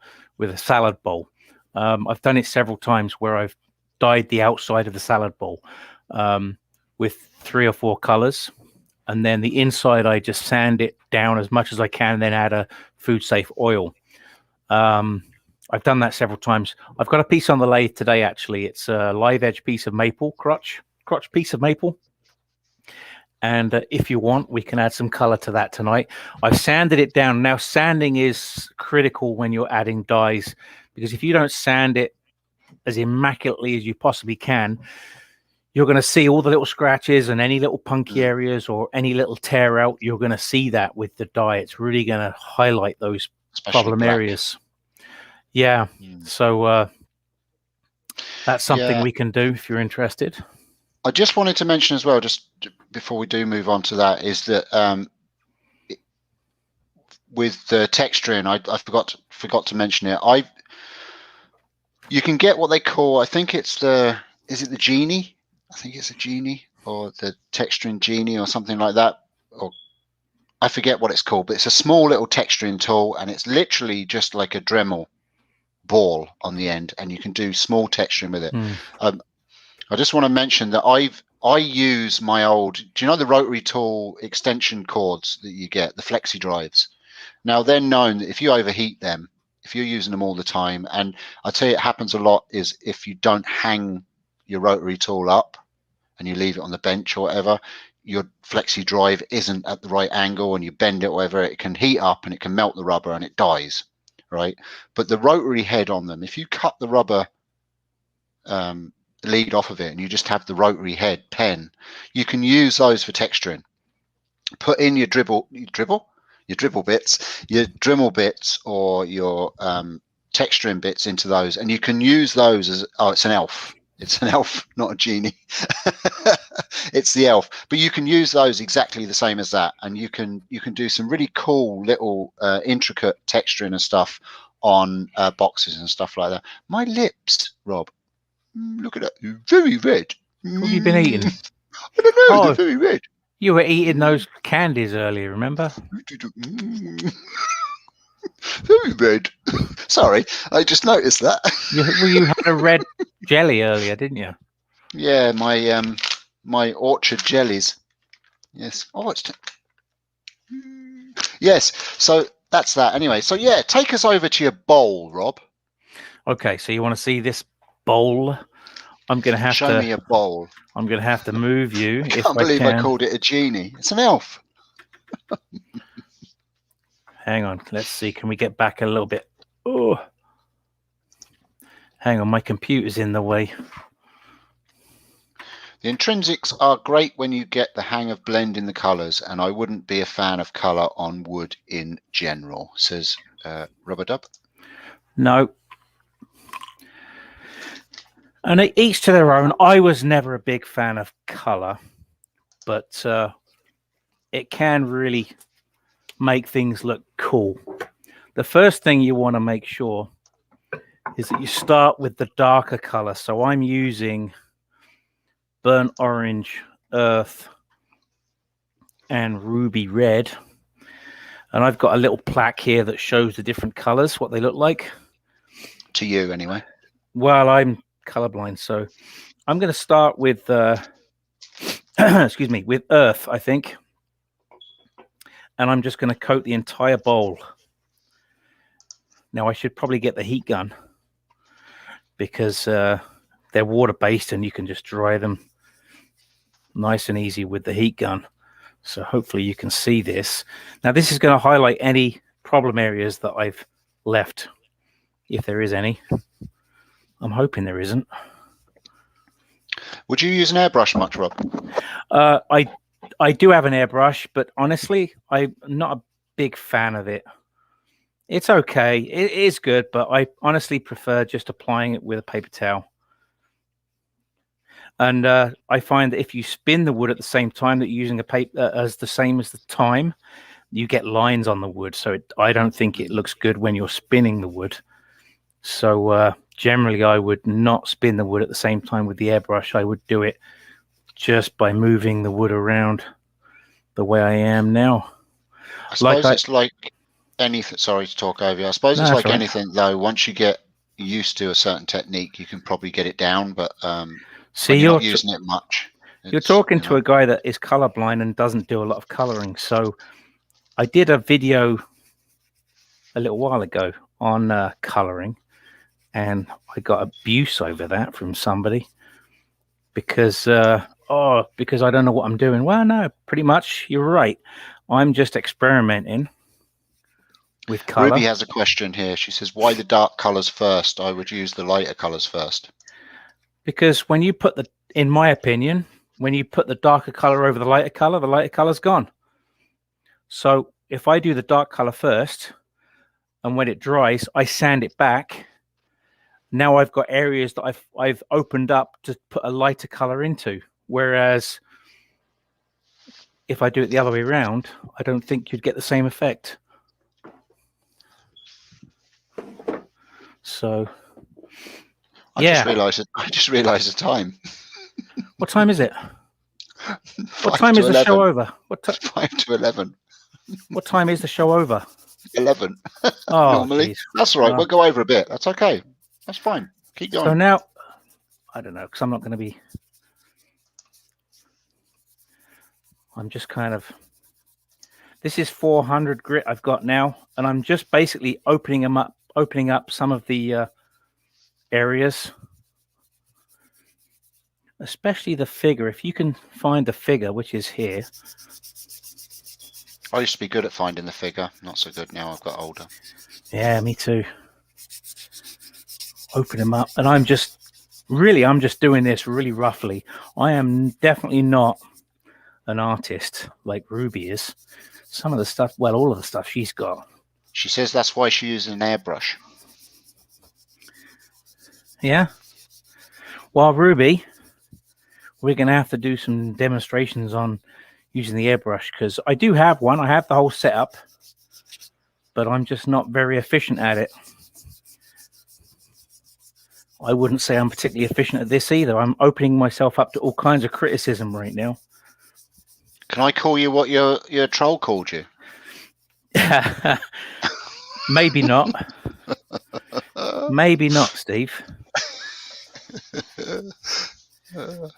salad bowl. I've done it several times where I've dyed the outside of the salad bowl with 3 or 4 colors, and then the inside I just sand it down as much as I can, then add a food safe oil. I've done that several times. I've got a piece on the lathe today, actually. It's a live edge piece of maple, crotch piece of maple. And if you want, we can add some color to that tonight. I've sanded it down. Now, sanding is critical when you're adding dyes, because if you don't sand it as immaculately as you possibly can, you're going to see all the little scratches and any little punky areas or any little tear out. You're going to see that with the dye. It's really going to highlight those problem areas. Yeah, so that's something we can do if you're interested. I just wanted to mention as well, just before we do move on to that, is that with the texturing, I forgot to mention it. You can get what they call, I think it's is it the Genie? I think it's a Genie or the texturing Genie or something like that. Or I forget what it's called, but it's a small little texturing tool, and it's literally just like a Dremel ball on the end, and you can do small texturing with it. I just want to mention that I use my old, do you know the rotary tool extension cords that you get, the flexi drives? Now they're known that if you overheat them, if you're using them all the time, and I tell you it happens a lot, is if you don't hang your rotary tool up and you leave it on the bench or whatever, your flexi drive isn't at the right angle and you bend it or whatever, it can heat up and it can melt the rubber and it dies. Right, but the rotary head on them, if you cut the rubber lead off of it and you just have the rotary head pen, you can use those for texturing. put in your dribble bits, your Dremel bits, or your texturing bits into those, and you can use those as it's an elf. It's an elf, not a genie. It's the elf, but you can use those exactly the same as that, and you can do some really cool little intricate texturing and stuff on boxes and stuff like that. My lips, Rob, look at that, very red. What have you been eating? I don't know, they're very red. You were eating those candies earlier, remember? Very red. Sorry, I just noticed that. You had a red jelly earlier, didn't you? Yeah, my orchard jellies. Yes. Oh, yes. So that's that. Anyway, so yeah, take us over to your bowl, Rob. Okay, so you want to see this bowl? I'm going to have to show me a bowl. I'm going to have to move you. I can't believe I called it a genie. It's an elf. Hang on. Let's see. Can we get back a little bit? Oh, hang on. My computer's in the way. The intrinsics are great when you get the hang of blending the colours, and I wouldn't be a fan of colour on wood in general, says Rubber Dub. No. And each to their own. I was never a big fan of colour, but it can really make things look cool. The first thing you want to make sure is that you start with the darker colour. So I'm using burnt orange, earth, and ruby red. And I've got a little plaque here that shows the different colours, what they look like. To you, anyway. Well, I'm colorblind, so I'm going to start with excuse me, with earth, I think. And I'm just going to coat the entire bowl. Now I should probably get the heat gun because they're water-based and you can just dry them nice and easy with the heat gun. So hopefully you can see this. Now this is going to highlight any problem areas that I've left, if there is any. I'm hoping there isn't. Would you use an airbrush much, Rob? I do have an airbrush, but honestly, I'm not a big fan of it. It's okay. It is good, but I honestly prefer just applying it with a paper towel. And I find that if you spin the wood at the same time that you're using a paper as the same as the time, you get lines on the wood. So I don't think it looks good when you're spinning the wood. So generally, I would not spin the wood at the same time with the airbrush. I would do it just by moving the wood around the way I am now. I suppose it's like anything. Sorry to talk over you. I suppose it's like anything, though. Once you get used to a certain technique, you can probably get it down. But see, you're not using it much. You're talking to a guy that is colorblind and doesn't do a lot of coloring. So I did a video a little while ago on coloring, and I got abuse over that from somebody because because I don't know what I'm doing. Well, no, pretty much you're right. I'm just experimenting with color. Ruby has a question here. She says, why the dark colors first? I would use the lighter colors first. Because when you put in my opinion, when you put the darker color over the lighter color's gone. So if I do the dark color first, and when it dries, I sand it back. Now I've got areas that I've opened up to put a lighter color into. Whereas if I do it the other way around, I don't think you'd get the same effect. So I just realized the time. What time is it? What time is the show over? 5 to 11. What time is the show over? 11. Oh, normally. Geez. That's all right. We'll go over a bit. That's okay. That's fine. Keep going. So now, I don't know, because I'm not going to be. I'm just kind of. This is 400 grit I've got now, and I'm just basically opening up some of the areas, especially the figure. If you can find the figure, which is here. I used to be good at finding the figure. Not so good now. I've got older. Yeah, me too. Open them up, and I'm just doing this really roughly. I am definitely not an artist like Ruby is, some of the stuff, well, all of the stuff she's got. She says that's why she uses an airbrush. Yeah. Well, Ruby, we're going to have to do some demonstrations on using the airbrush, because I do have one. I have the whole setup, but I'm just not very efficient at it. I wouldn't say I'm particularly efficient at this either. I'm opening myself up to all kinds of criticism right now. Can I call you what your troll called you? Maybe not. Maybe not, Steve.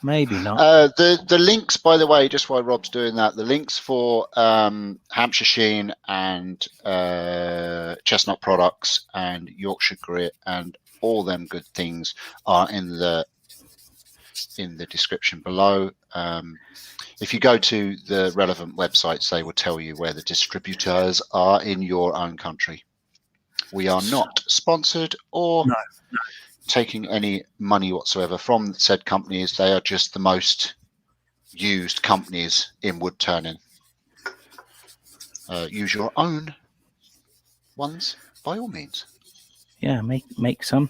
Maybe not. The links, by the way, just while Rob's doing that, the links for Hampshire Sheen and Chestnut Products and Yorkshire Grit and all them good things are in the description below. If you go to the relevant websites, they will tell you where the distributors are in your own country. We are not sponsored or taking any money whatsoever from said companies. They are just the most used companies in wood turning. Use your own ones by all means. Yeah, make some.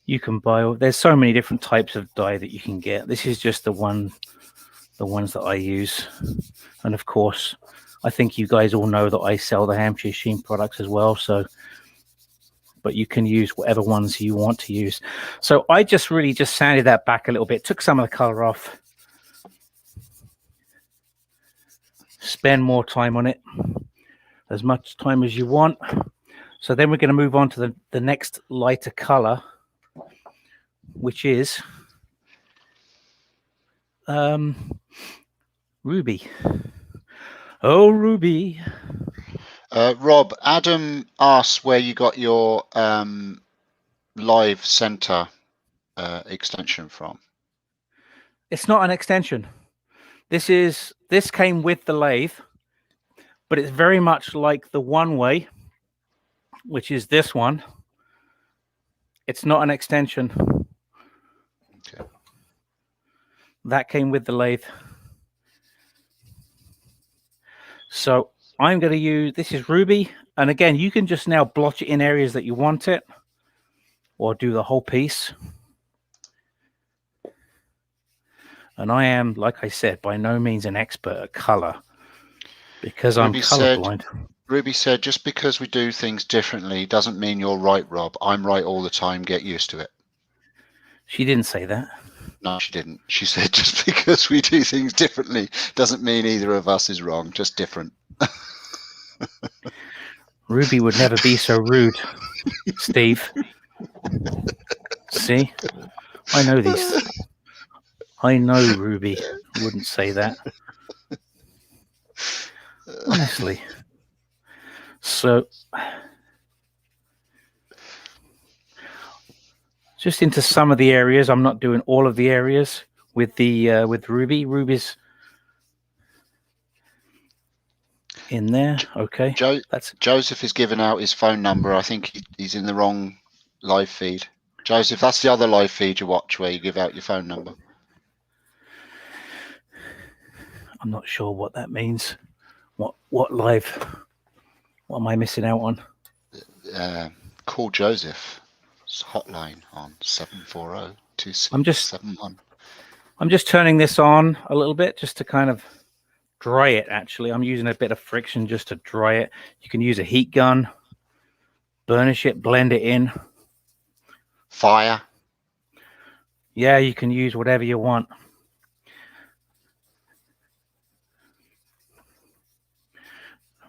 You can buy. There's so many different types of dye that you can get. This is just the ones that I use, and of course, I think you guys all know that I sell the Hampshire Sheen products as well. So, but you can use whatever ones you want to use. So I just really just sanded that back a little bit, took some of the color off, spend more time on it, as much time as you want. So then we're going to move on to the next lighter color, which is Ruby. Oh, Ruby. Rob, Adam asks where you got your live center extension from. It's not an extension. This came with the lathe, but it's very much like the one way, which is this one. It's not an extension. Okay. That came with the lathe. So I'm going to use, this is Ruby. And again, you can just now blotch it in areas that you want it, or do the whole piece. And I am, like I said, by no means an expert at color, because I'm colorblind. Ruby said, just because we do things differently doesn't mean you're right, Rob. I'm right all the time. Get used to it. She didn't say that. No, she didn't. She said, just because we do things differently doesn't mean either of us is wrong, just different. Ruby would never be so rude, Steve. See? I know these. I know Ruby wouldn't say that. Honestly. So, just into some of the areas. I'm not doing all of the areas with the with Ruby. Ruby's in there. Okay. Joseph is giving out his phone number. I think he's in the wrong live feed. Joseph, that's the other live feed you watch where you give out your phone number. I'm not sure what that means. What live? What am I missing out on? Call Joseph's hotline on 740-2671. I'm just turning this on a little bit just to kind of dry it. Actually, I'm using a bit of friction just to dry it. You can use a heat gun, burnish it, blend it in. Fire. Yeah, you can use whatever you want.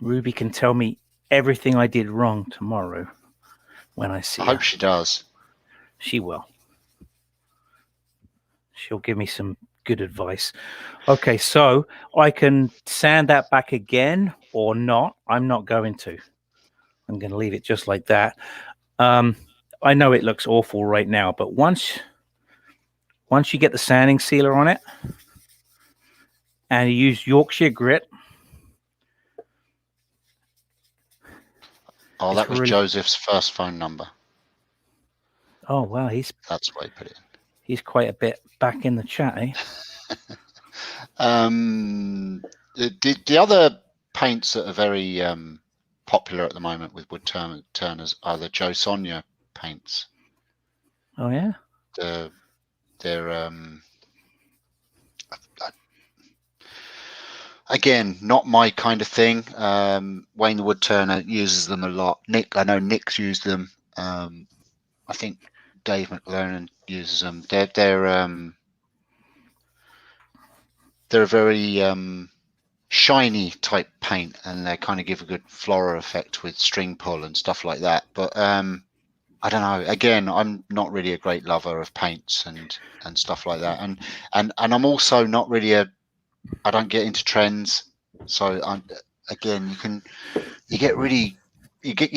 Ruby can tell me everything I did wrong tomorrow when I see her. I hope she does. She will. She'll give me some good advice. Okay, so I can sand that back again or not. I'm not going to. I'm going to leave it just like that. I know it looks awful right now, but once you get the sanding sealer on it and you use Yorkshire Grit. Oh, that was really... Joseph's first phone number. Oh, wow. That's why he put it in. He's quite a bit back in the chat, eh? The other paints that are very popular at the moment with wood turners are the Joe Sonia paints. Oh yeah. They're again, not my kind of thing. Wayne the Woodturner uses them a lot. I know Nick's used them. I think Dave McLaren uses them. They're a very shiny type paint, and they kind of give a good floral effect with string pull and stuff like that. But I don't know. Again, I'm not really a great lover of paints and stuff like that. And I'm also not really I don't get into trends. So again, you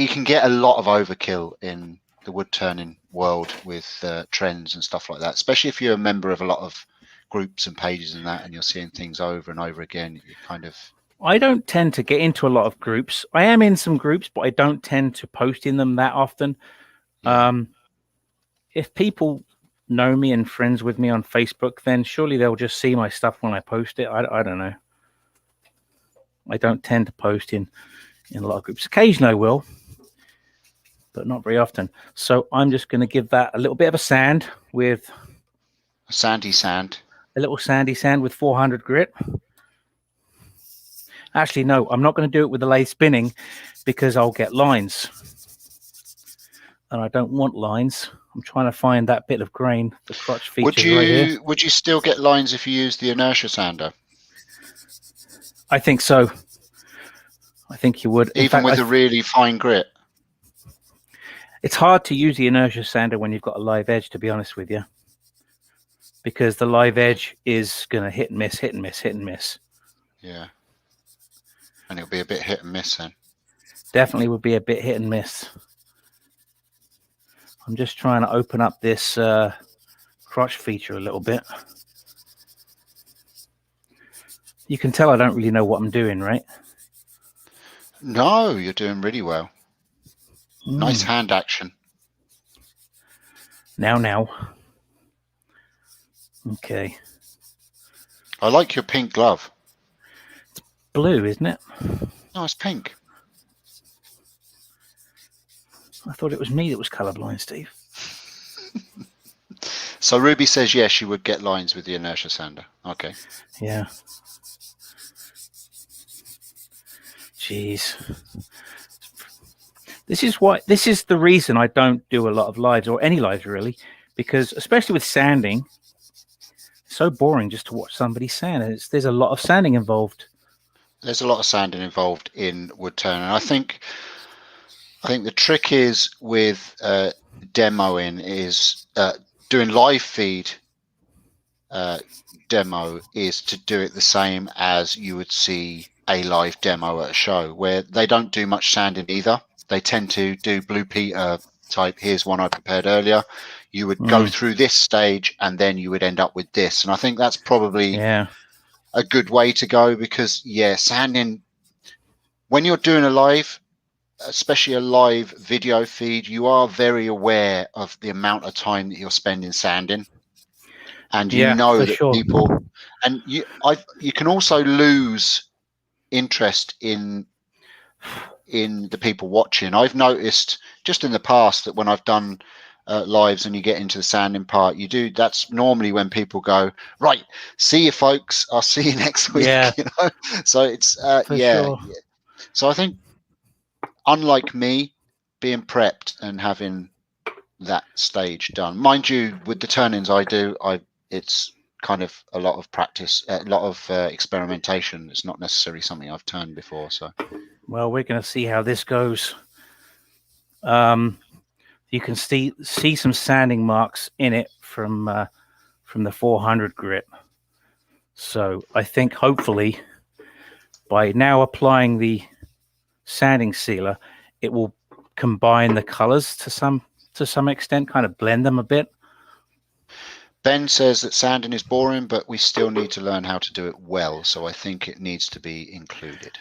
can get a lot of overkill in the wood turning world with trends and stuff like that, especially if you're a member of a lot of groups and pages and that, and you're seeing things over and over again. You kind of. I don't tend to get into a lot of groups. I am in some groups, but I don't tend to post in them that often. Yeah. If people know me and friends with me on Facebook, then surely they'll just see my stuff when I post it. I don't know. I don't tend to post in a lot of groups. Occasionally I will, but not very often. So I'm just going to give that a little bit of a sand with sandy sand. A little sandy sand with 400 grit. Actually, no, I'm not going to do it with the lathe spinning because I'll get lines. And I don't want lines. I'm trying to find that bit of grain, the crotch feature right here. Would you still get lines if you use the inertia sander? I think so. I think you would. Even with a really fine grit? It's hard to use the inertia sander when you've got a live edge, to be honest with you. Because the live edge is going to hit and miss, hit and miss, hit and miss. Yeah. And it'll be a bit hit and miss then. Definitely would be a bit hit and miss. I'm just trying to open up this crotch feature a little bit. You can tell I don't really know what I'm doing, right? No, you're doing really well. Nice hand action. Now. Okay. I like your pink glove. It's blue, isn't it? No, it's pink. I thought it was me that was colorblind, Steve. So Ruby says yes, she would get lines with the inertia sander. Okay. Yeah. Jeez. This is the reason I don't do a lot of lives, or any lives really, because especially with sanding, it's so boring just to watch somebody sand. There's a lot of sanding involved. There's a lot of sanding involved in wood turning. I think the trick is with demoing is doing live feed demo is to do it the same as you would see a live demo at a show, where they don't do much sanding either. They tend to do Blue Peter type. Here's one I prepared earlier. You would go through this stage and then you would end up with this. And I think that's probably a good way to go, because sanding, when you're doing a live, especially a live video feed, you are very aware of the amount of time that you're spending sanding, and you know that people, and you can also lose interest in the people watching. I've noticed just in the past that when I've done lives and you get into the sanding part, that's normally when people go, right, see you folks, I'll see you next week. You know? So it's so I think, unlike me, being prepped and having that stage done, mind you, with the turn-ins it's kind of a lot of practice, a lot of experimentation. It's not necessarily something I've turned before. So, well, we're going to see how this goes. You can see some sanding marks in it from the 400 grit. So I think hopefully by now applying the sanding sealer, it will combine the colors to some extent, kind of blend them a bit. Ben says that sanding is boring, but we still need to learn how to do it well. So I think it needs to be included.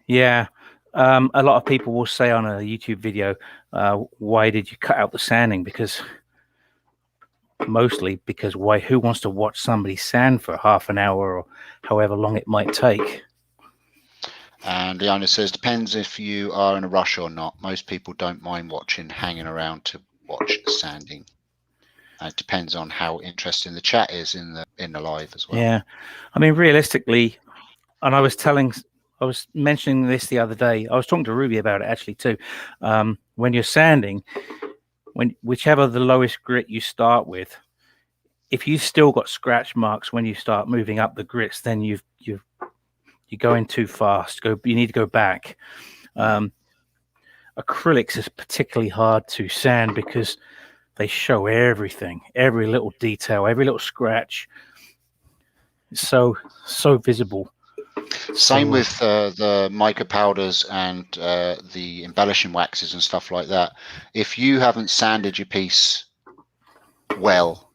Yeah. A lot of people will say on a YouTube video, why did you cut out the sanding? Because mostly because who wants to watch somebody sand for half an hour or however long it might take? And Leona says, depends if you are in a rush or not. Most people don't mind hanging around to watch sanding. And it depends on how interesting the chat is in the live as well. Yeah, I mean, realistically, and I was mentioning this the other day. I was talking to Ruby about it actually too. When you're sanding, whichever the lowest grit you start with, if you've still got scratch marks when you start moving up the grits, then you're going too fast. You need to go back. Acrylics is particularly hard to sand because they show everything, every little detail, every little scratch. It's so visible. Same with the mica powders and the embellishing waxes and stuff like that. If you haven't sanded your piece well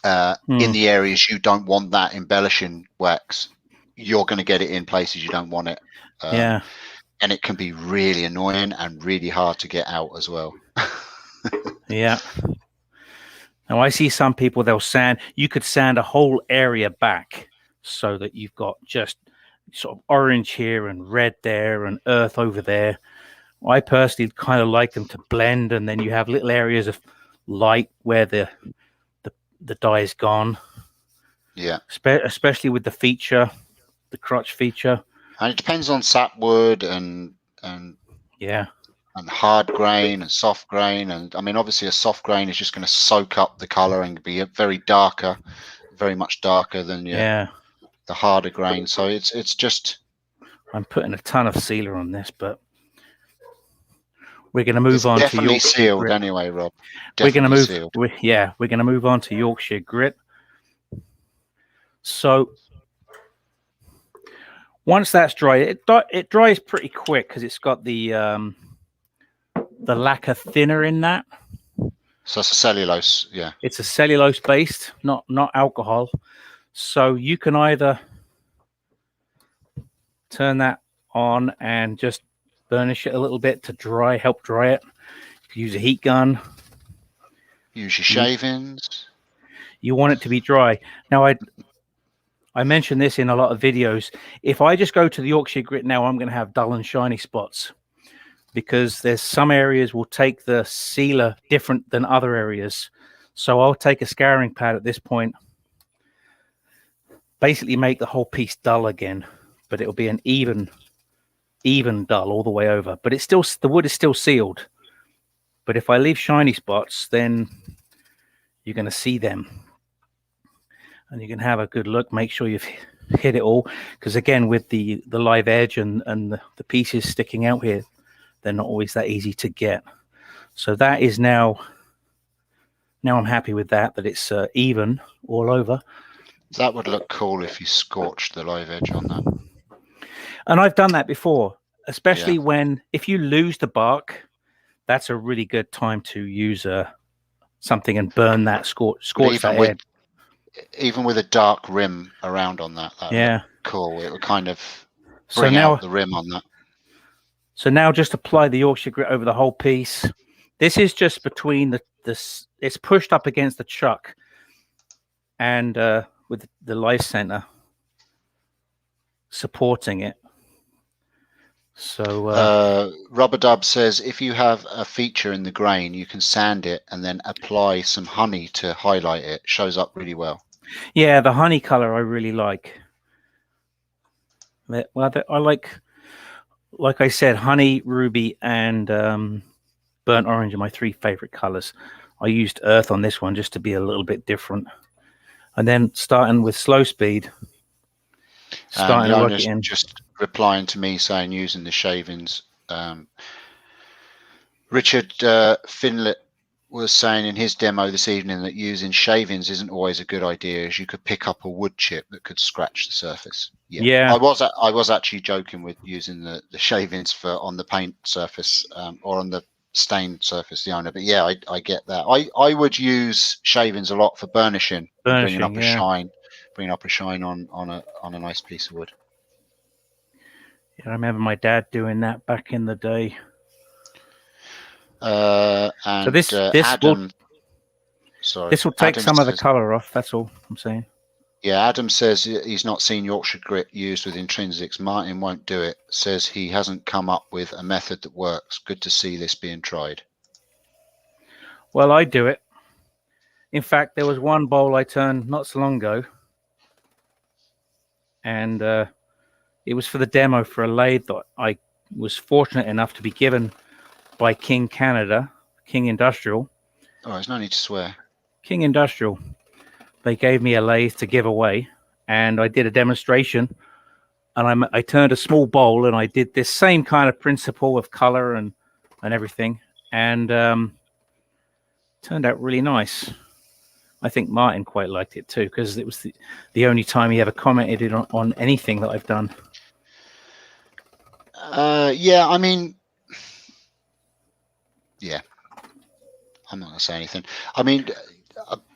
in the areas you don't want that embellishing wax, you're going to get it in places you don't want it. Yeah. And it can be really annoying and really hard to get out as well. Yeah. Now I see some people, they'll sand. You could sand a whole area back so that you've got just sort of orange here and red there and earth over there. I personally kind of like them to blend, and then you have little areas of light where the dye is gone. Yeah. Especially with the feature, the crotch feature. And it depends on sapwood and yeah, and hard grain and soft grain. And I mean, obviously a soft grain is just going to soak up the color and be very much darker than the harder grain. So it's just, I'm putting a ton of sealer on this, but we're going to move on to Yorkshire sealed grit. Anyway, Rob. We're going to move. We're going to move on to Yorkshire grit. So once that's dry, it dries pretty quick because it's got the lacquer thinner in that. So it's a cellulose, yeah. It's a cellulose based, not alcohol. So you can either turn that on and just burnish it a little bit to help dry it. Use a heat gun. Use your shavings. You want it to be dry. Now I mentioned this in a lot of videos. If I just go to the Yorkshire grit now, I'm going to have dull and shiny spots because there's some areas will take the sealer different than other areas. So I'll take a scouring pad at this point, basically make the whole piece dull again, but it'll be an even dull all the way over. But it's still, the wood is still sealed. But if I leave shiny spots, then you're going to see them. And you can have a good look, make sure you've hit it all. Because again, with the live edge and the pieces sticking out here, they're not always that easy to get. So that is now I'm happy with that it's even all over. That would look cool if you scorched the live edge on that. And I've done that before, especially if you lose the bark, that's a really good time to use something and burn that, scorch that edge. Even with a dark rim around on that would look cool. It would kind of bring out the rim on that. So now just apply the Yorkshire grit over the whole piece. This is just between it's pushed up against the chuck and with the live center supporting it. So Rubber Dub says if you have a feature in the grain, you can sand it and then apply some honey to highlight it. Shows up really well. Yeah, the honey color I really like. Well, I like I said, honey, ruby, and burnt orange are my three favorite colors. I used earth on this one just to be a little bit different. And then starting with slow speed, starting to work it in. Just replying to me saying using the shavings. Richard Finlett was saying in his demo this evening that using shavings isn't always a good idea, as you could pick up a wood chip that could scratch the surface. I was actually joking with using the shavings for on the paint surface or on the stained surface, the owner. But yeah, I get that. I would use shavings a lot for burnishing bringing up a shine on a nice piece of wood. Yeah, I remember my dad doing that back in the day. And so this Adam, So This will take Adam some of the says- colour off. That's all I'm saying. Yeah, Adam says he's not seen Yorkshire grit used with intrinsics. Martin won't do it. Says he hasn't come up with a method that works. Good to see this being tried. Well, I do it. In fact, there was one bowl I turned not so long ago, and it was for the demo for a lathe that I was fortunate enough to be given by King Canada, King Industrial. Oh, there's no need to swear. King Industrial. They gave me a lathe to give away, and I did a demonstration, and I turned a small bowl, and I did this same kind of principle of color and everything, and turned out really nice. I think Martin quite liked it too, because it was the only time he ever commented on anything that I've done. Yeah, I mean, yeah, I'm not going to say anything. I mean,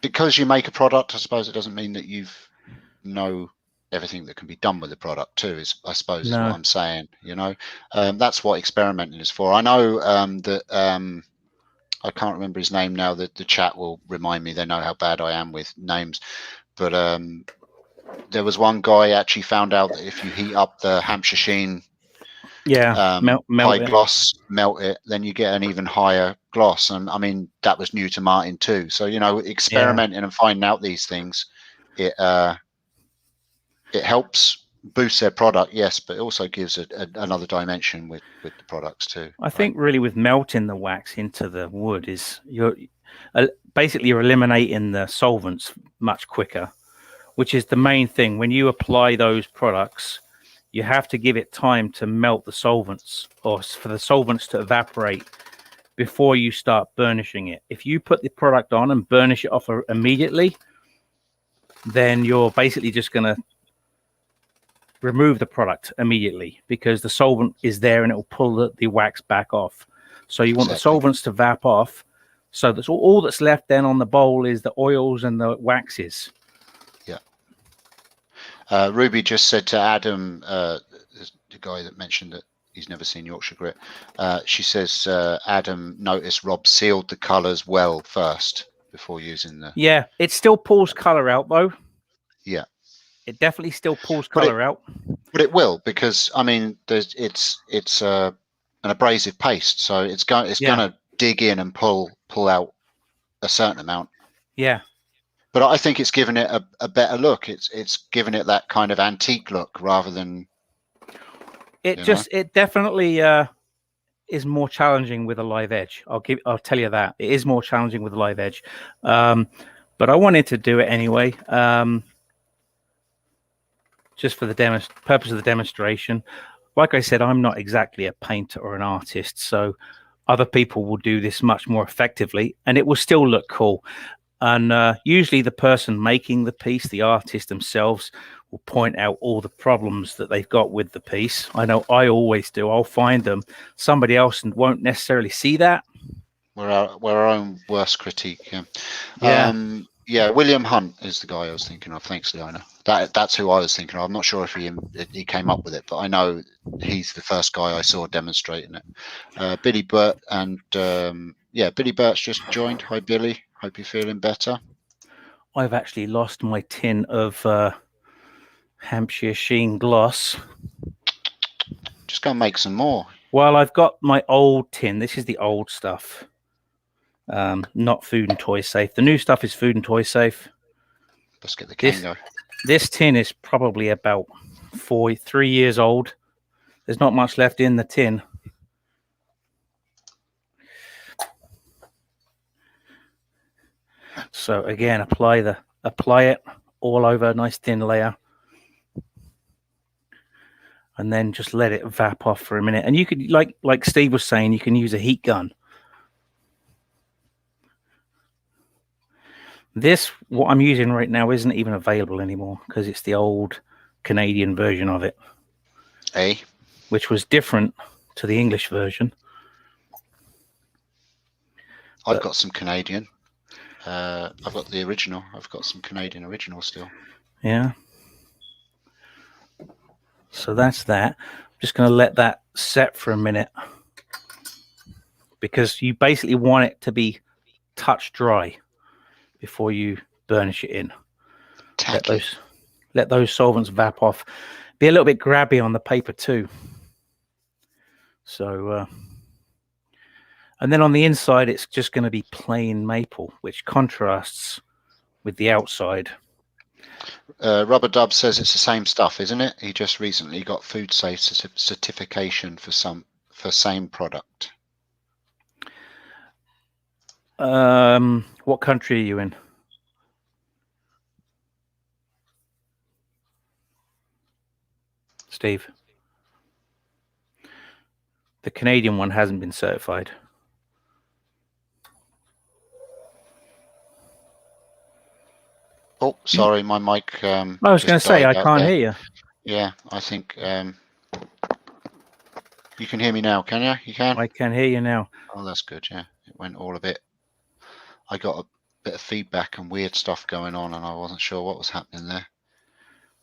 because you make a product, I suppose it doesn't mean that know everything that can be done with the product too, I suppose is what I'm saying, you know. That's what experimenting is for. I know that I can't remember his name now. The chat will remind me. They know how bad I am with names. But there was one guy actually found out that if you heat up the Hampshire Sheen melt high it. gloss, melt it, then you get an even higher gloss. And I mean, that was new to Martin too. So, you know, experimenting and finding out these things, it helps boost their product, yes, but it also gives another dimension with the products too. I think really with melting the wax into the wood is basically you're eliminating the solvents much quicker, which is the main thing. When you apply those products, you have to give it time to melt the solvents, or for the solvents to evaporate before you start burnishing it. If you put the product on and burnish it off immediately, then you're basically just going to remove the product immediately, because the solvent is there and it will pull the wax back off. So you want the solvents to vap off, so that's all that's left then on the bowl is the oils and the waxes. Yeah. Ruby just said to Adam, the guy that mentioned that he's never seen Yorkshire grit, she says Adam noticed Rob sealed the colours well first before using the... Yeah, it still pulls colour out though. Yeah. It definitely still pulls colour out. But it will, because I mean, it's an abrasive paste, so it's going to dig in and pull out a certain amount. Yeah. But I think it's given it a better look. It's given it that kind of antique look rather than. It definitely is more challenging with a live edge. I'll tell you that it is more challenging with a live edge. But I wanted to do it anyway. Just for the purpose of the demonstration. Like I said, I'm not exactly a painter or an artist, so other people will do this much more effectively, and it will still look cool. And usually the person making the piece, the artist themselves, will point out all the problems that they've got with the piece. I know I always do. I'll find them. Somebody else won't necessarily see that. We're our own worst critique. Yeah. Yeah. Yeah, William Hunt is the guy I was thinking of. Thanks, Leona. That's who I was thinking of. I'm not sure if he came up with it, but I know he's the first guy I saw demonstrating it. Billy Burt and Billy Burt's just joined. Hi, Billy. Hope you're feeling better. I've actually lost my tin of Hampshire Sheen gloss. Just go and make some more. Well, I've got my old tin. This is the old stuff. Not food and toy safe. The new stuff is food and toy safe. Let's get the Kango. This tin is probably about 3 years old. There's not much left in the tin. So again, apply it all over a nice thin layer, and then just let it vap off for a minute. And you could, like Steve was saying, you can use a heat gun. This, what I'm using right now, isn't even available anymore because it's the old Canadian version of it. Which was different to the English version. I've got some Canadian. I've got the original. I've got some Canadian original still. Yeah. So that's that. I'm just going to let that set for a minute, because you basically want it to be touch dry, before you burnish it in. Tacky. Let those solvents vap off. Be a little bit grabby on the paper too. So, and then on the inside, it's just going to be plain maple, which contrasts with the outside. Rubber Dub says it's the same stuff, isn't it? He just recently got food safe certification for same product. What country are you in? Steve? The Canadian one hasn't been certified. Oh, sorry, my mic. I was going to say, I can't hear you. Yeah, I think you can hear me now, can you? You can? I can hear you now. Oh, that's good, yeah. It went all a bit. I got a bit of feedback and weird stuff going on, and I wasn't sure what was happening there.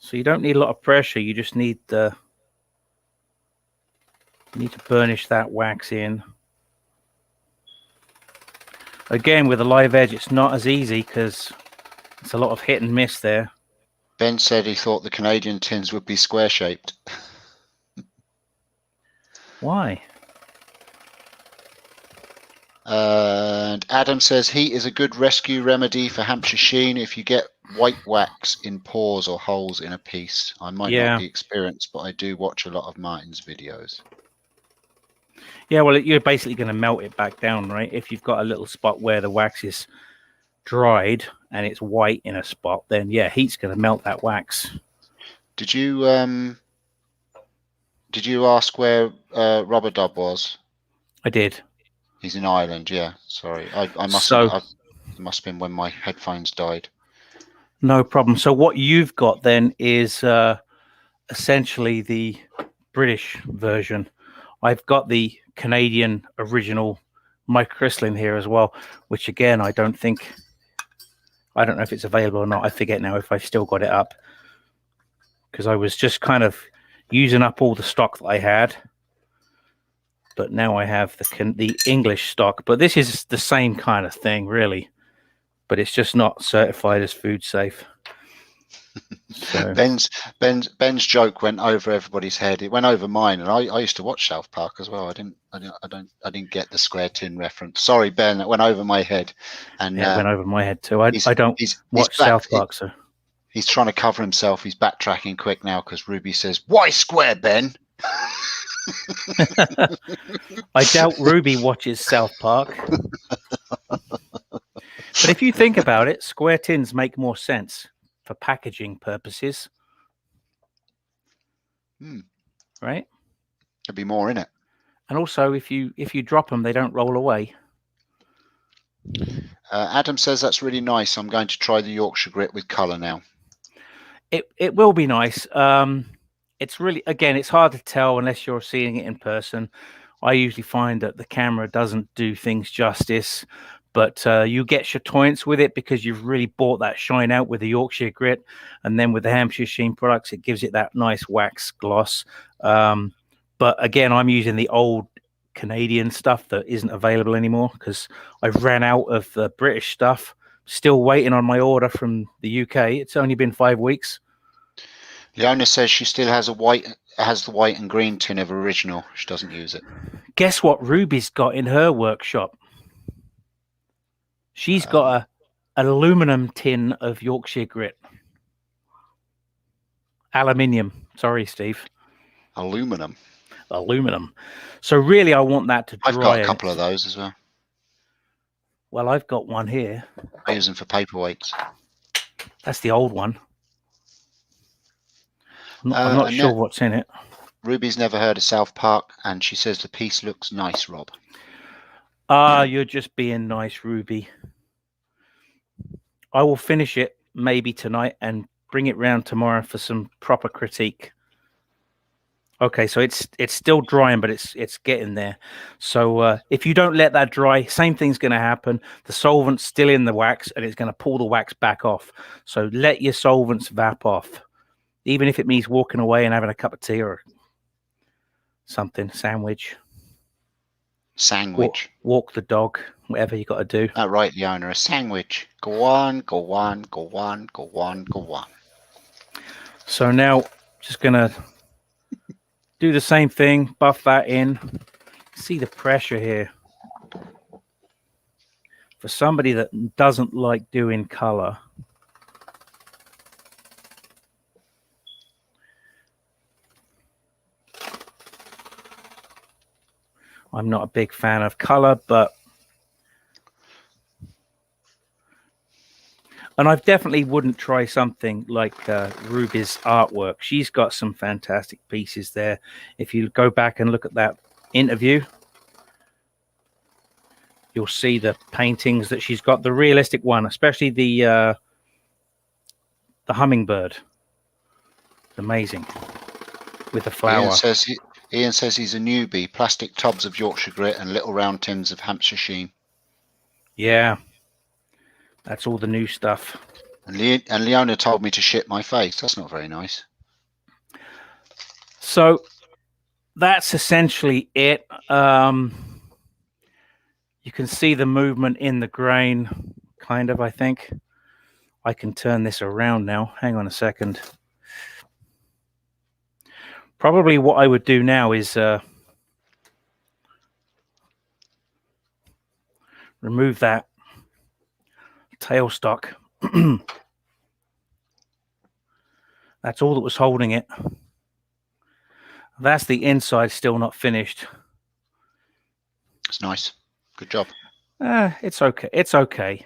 So you don't need a lot of pressure. You just need to burnish that wax in. Again, with a live edge, it's not as easy because it's a lot of hit and miss there. Ben said he thought the Canadian tins would be square-shaped. Why? And Adam says heat is a good rescue remedy for Hampshire sheen if you get white wax in pores or holes in a piece. I might not be experienced, but I do watch a lot of Martin's videos. Yeah, well, you're basically going to melt it back down, right? If you've got a little spot where the wax is dried and it's white in a spot, then yeah, heat's going to melt that wax. Did you ask where Rubber Dub was? I did. He's in Ireland, yeah. Sorry, I must. It must have been when my headphones died. No problem. So what you've got then is essentially the British version. I've got the Canadian original microcrystalline here as well, which again I don't know if it's available or not. I forget now if I've still got it up, because I was just kind of using up all the stock that I had. But now I have the English stock. But this is the same kind of thing, really. But it's just not certified as food safe. So. Ben's joke went over everybody's head. It went over mine, and I used to watch South Park as well. I didn't get the square tin reference. Sorry, Ben, that went over my head. And yeah, it went over my head too. I don't watch South Park, so he's trying to cover himself. He's backtracking quick now because Ruby says, "Why square, Ben?" I doubt Ruby watches South Park. But if you think about it, square tins make more sense for packaging purposes. Right? There'd be more in it. And also, if you drop them, they don't roll away. Adam says that's really nice. I'm going to try the Yorkshire grit with colour now. It will be nice. It's really, again, it's hard to tell unless you're seeing it in person. I usually find that the camera doesn't do things justice, but you get chatoyance with it because you've really brought that shine out with the Yorkshire grit, and then with the Hampshire sheen products, it gives it that nice wax gloss. But again, I'm using the old Canadian stuff that isn't available anymore because I've ran out of the British stuff. Still waiting on my order from the UK. It's only been 5 weeks. The owner says she still has the white and green tin of original. She doesn't use it. Guess what Ruby's got in her workshop? She's got an aluminum tin of Yorkshire grit. Aluminium. Sorry, Steve. Aluminum. So really, I want that to dry. I've got a couple of those as well. Well, I've got one here. I use them for paperweights. That's the old one. I'm not sure what's in it. Ruby's never heard of South Park, and she says the piece looks nice, Rob. You're just being nice, Ruby. I will finish it maybe tonight and bring it round tomorrow for some proper critique. Okay, so it's still drying, but it's getting there. So if you don't let that dry, same thing's going to happen. The solvent's still in the wax, and it's going to pull the wax back off. So let your solvents vap off, even if it means walking away and having a cup of tea or something, sandwich. Sandwich. Walk the dog, whatever you got to do. Right, Leona, a sandwich. Go on, go on, go on, go on, go on. So now, just going to do the same thing, buff that in. See the pressure here. For somebody that doesn't like doing color, I'm not a big fan of color, and I definitely wouldn't try something like Ruby's artwork. She's got some fantastic pieces there. If you go back and look at that interview, you'll see the paintings that she's got, the realistic one, especially the hummingbird. It's amazing with the flower. Ian says he's a newbie. Plastic tubs of Yorkshire grit and little round tins of Hampshire sheen. Yeah, that's all the new stuff. And Leona told me to shit my face. That's not very nice. So that's essentially it. You can see the movement in the grain, kind of, I think. I can turn this around now. Hang on a second. Probably what I would do now is remove that tailstock. That's all that was holding it. That's the inside still not finished. It's nice. Good job. It's okay. It's okay.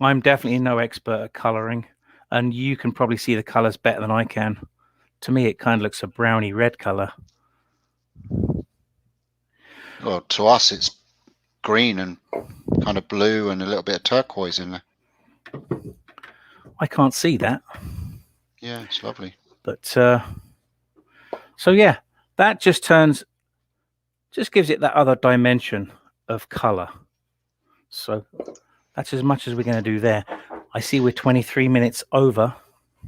I'm definitely no expert at coloring, and you can probably see the colors better than I can. To me, it kind of looks a browny red color. Well, to us, it's green and kind of blue and a little bit of turquoise in there. I can't see that. Yeah, it's lovely. But so yeah, that just gives it that other dimension of color. So that's as much as we're going to do there. I see we're 23 minutes over.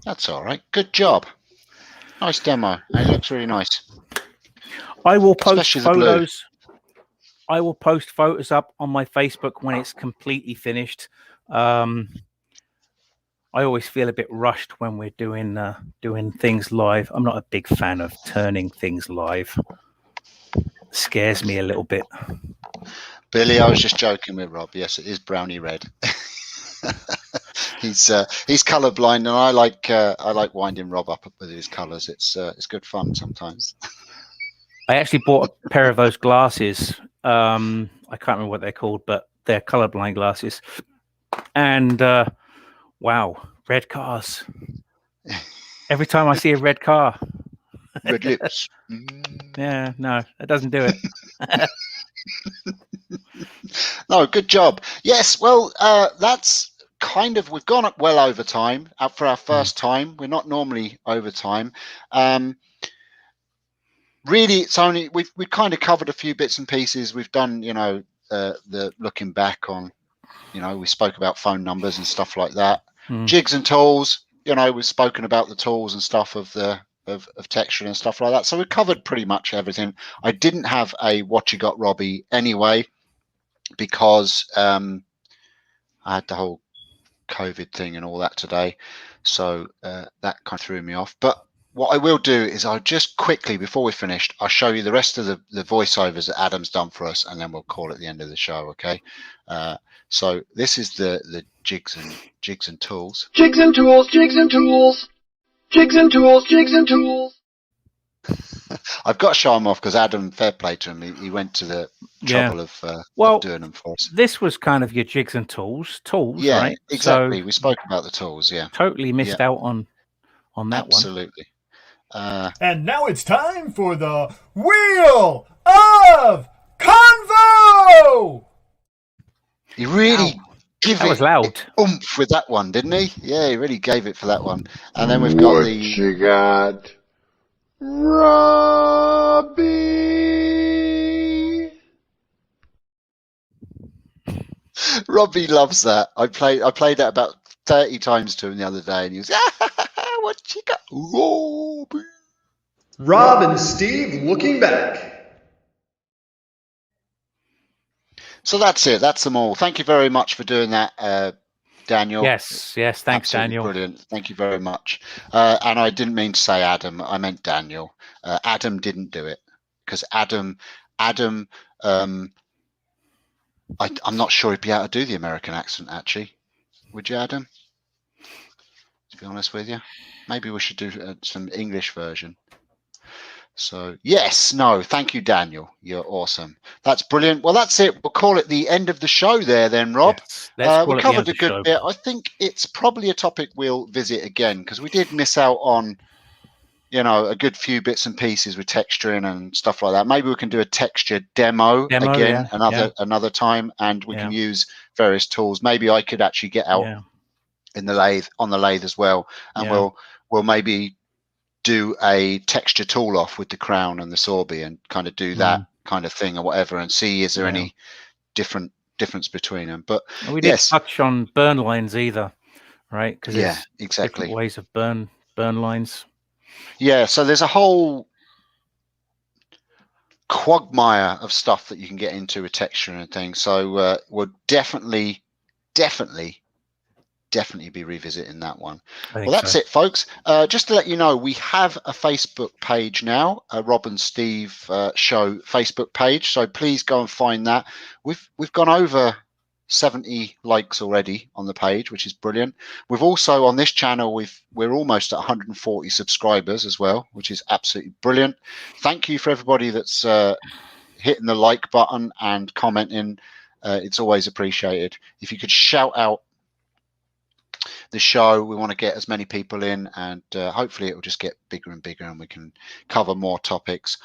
That's all right. Good job. Nice demo. It looks really nice. I will post Especially the blue. photos. I will post photos up on my Facebook when it's completely finished. I always feel a bit rushed when we're doing things live. I'm not a big fan of turning things live. It scares me a little bit. Billy, I was just joking with Rob. Yes, it is browny red. He's colourblind, and I like winding Rob up with his colours. It's good fun sometimes. I actually bought a pair of those glasses. I can't remember what they're called, but they're colourblind glasses. And wow, red cars. Every time I see a red car. Red lips. Yeah, no, that doesn't do it. No, good job. Yes, well, that's kind of, we've gone up well over time for our first time. We're not normally over time. Really, it's only we've kind of covered a few bits and pieces. We've done, the looking back on, we spoke about phone numbers and stuff like that. Jigs and tools, we've spoken about the tools and stuff of texture and stuff like that. So we covered pretty much everything. I didn't have a what you got, Robbie, anyway, because I had the whole COVID thing and all that today. So that kind of threw me off. But what I will do is I'll just quickly, before we're finished, I'll show you the rest of the voiceovers that Adam's done for us, and then we'll call it the end of the show, okay? So this is the jigs and tools. Jigs and tools, jigs and tools. Jigs and tools, jigs and tools. I've got to show him off because Adam, fair play to him, he went to the trouble of doing them for us. This was kind of your jigs and tools, yeah, right? Exactly. So we spoke about the tools, yeah. Totally missed out on that Absolutely. And now it's time for the Wheel of Convo! He really gave that it was loud. Oomph with that one, didn't he? Yeah, he really gave it for that one. And then we've got what you got, Robbie? Robbie loves that. I played that about 30 times to him the other day, and he was, what you got, Robbie? Rob and Steve looking back. So that's it. That's them all. Thank you very much for doing that, Daniel. Yes, thanks, Absolutely Daniel. Brilliant. Thank you very much. And I didn't mean to say Adam. I meant Daniel. Adam didn't do it because Adam. I'm not sure he'd be able to do the American accent. Actually, would you, Adam? To be honest with you, maybe we should do some English version. So yes, no, thank you, Daniel. You're awesome. That's brilliant. Well, that's it. We'll call it the end of the show there then, Rob. Yes, We covered a good bit. I think it's probably a topic we'll visit again because we did miss out on, you know, a good few bits and pieces with texturing and stuff like that. Maybe we can do a texture demo again another time, and we can use various tools. Maybe I could actually get out in the lathe on the lathe as well, and we'll maybe do a texture tool off with the crown and the Sorby and kind of do that kind of thing or whatever, and see is there any difference between them. But we didn't touch on burn lines either, right? Because exactly, different ways of burn lines. Yeah, so there's a whole quagmire of stuff that you can get into with texture and things. So we'll definitely be revisiting that one. Well, that's it, folks. Just to let you know, we have a Facebook page now, a Rob and Steve show Facebook page. So please go and find that. We've gone over 70 likes already on the page, which is brilliant. We've also on this channel we're almost at 140 subscribers as well, which is absolutely brilliant. Thank you for everybody that's hitting the like button and commenting. It's always appreciated. If you could shout out the show, we want to get as many people in, and hopefully it will just get bigger and bigger and we can cover more topics.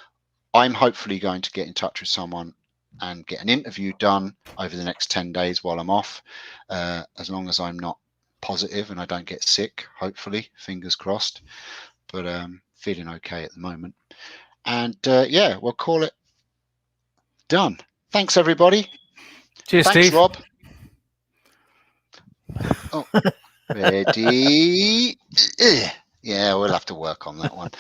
I'm hopefully going to get in touch with someone and get an interview done over the next 10 days while I'm off, as long as I'm not positive and I don't get sick, hopefully, fingers crossed. But feeling okay at the moment. And yeah, we'll call it done. Thanks, everybody. Cheers, Thanks, Steve. Rob. Oh, ready? Yeah, we'll have to work on that one.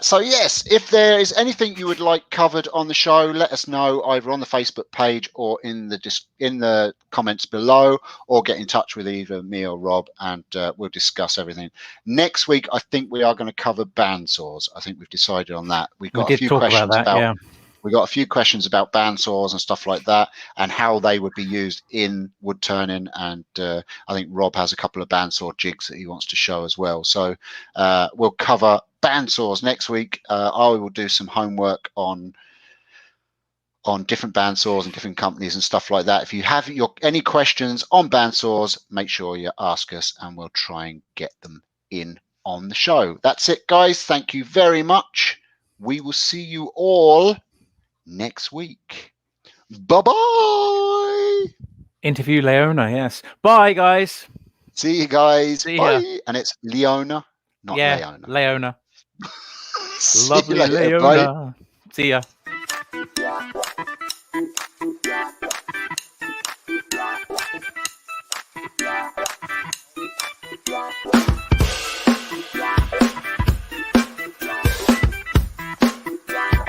So yes, if there is anything you would like covered on the show, let us know either on the Facebook page or in the comments below, or get in touch with either me or Rob, and we'll discuss everything. Next week, I think we are going to cover bandsaws. I think we've decided on that. We've got a few questions about we got a few questions about bandsaws and stuff like that, and how they would be used in wood turning. And I think Rob has a couple of bandsaw jigs that he wants to show as well. So we'll cover bandsaws next week. I will do some homework on different bandsaws and different companies and stuff like that. If you have any questions on bandsaws, make sure you ask us, and we'll try and get them in on the show. That's it, guys. Thank you very much. We will see you all next week. Bye-bye. Interview Leona, yes. Bye, guys. See you guys. See Bye. ya. And it's Leona, not Leona. Leona. See Lovely you later, Leona. bye. See ya.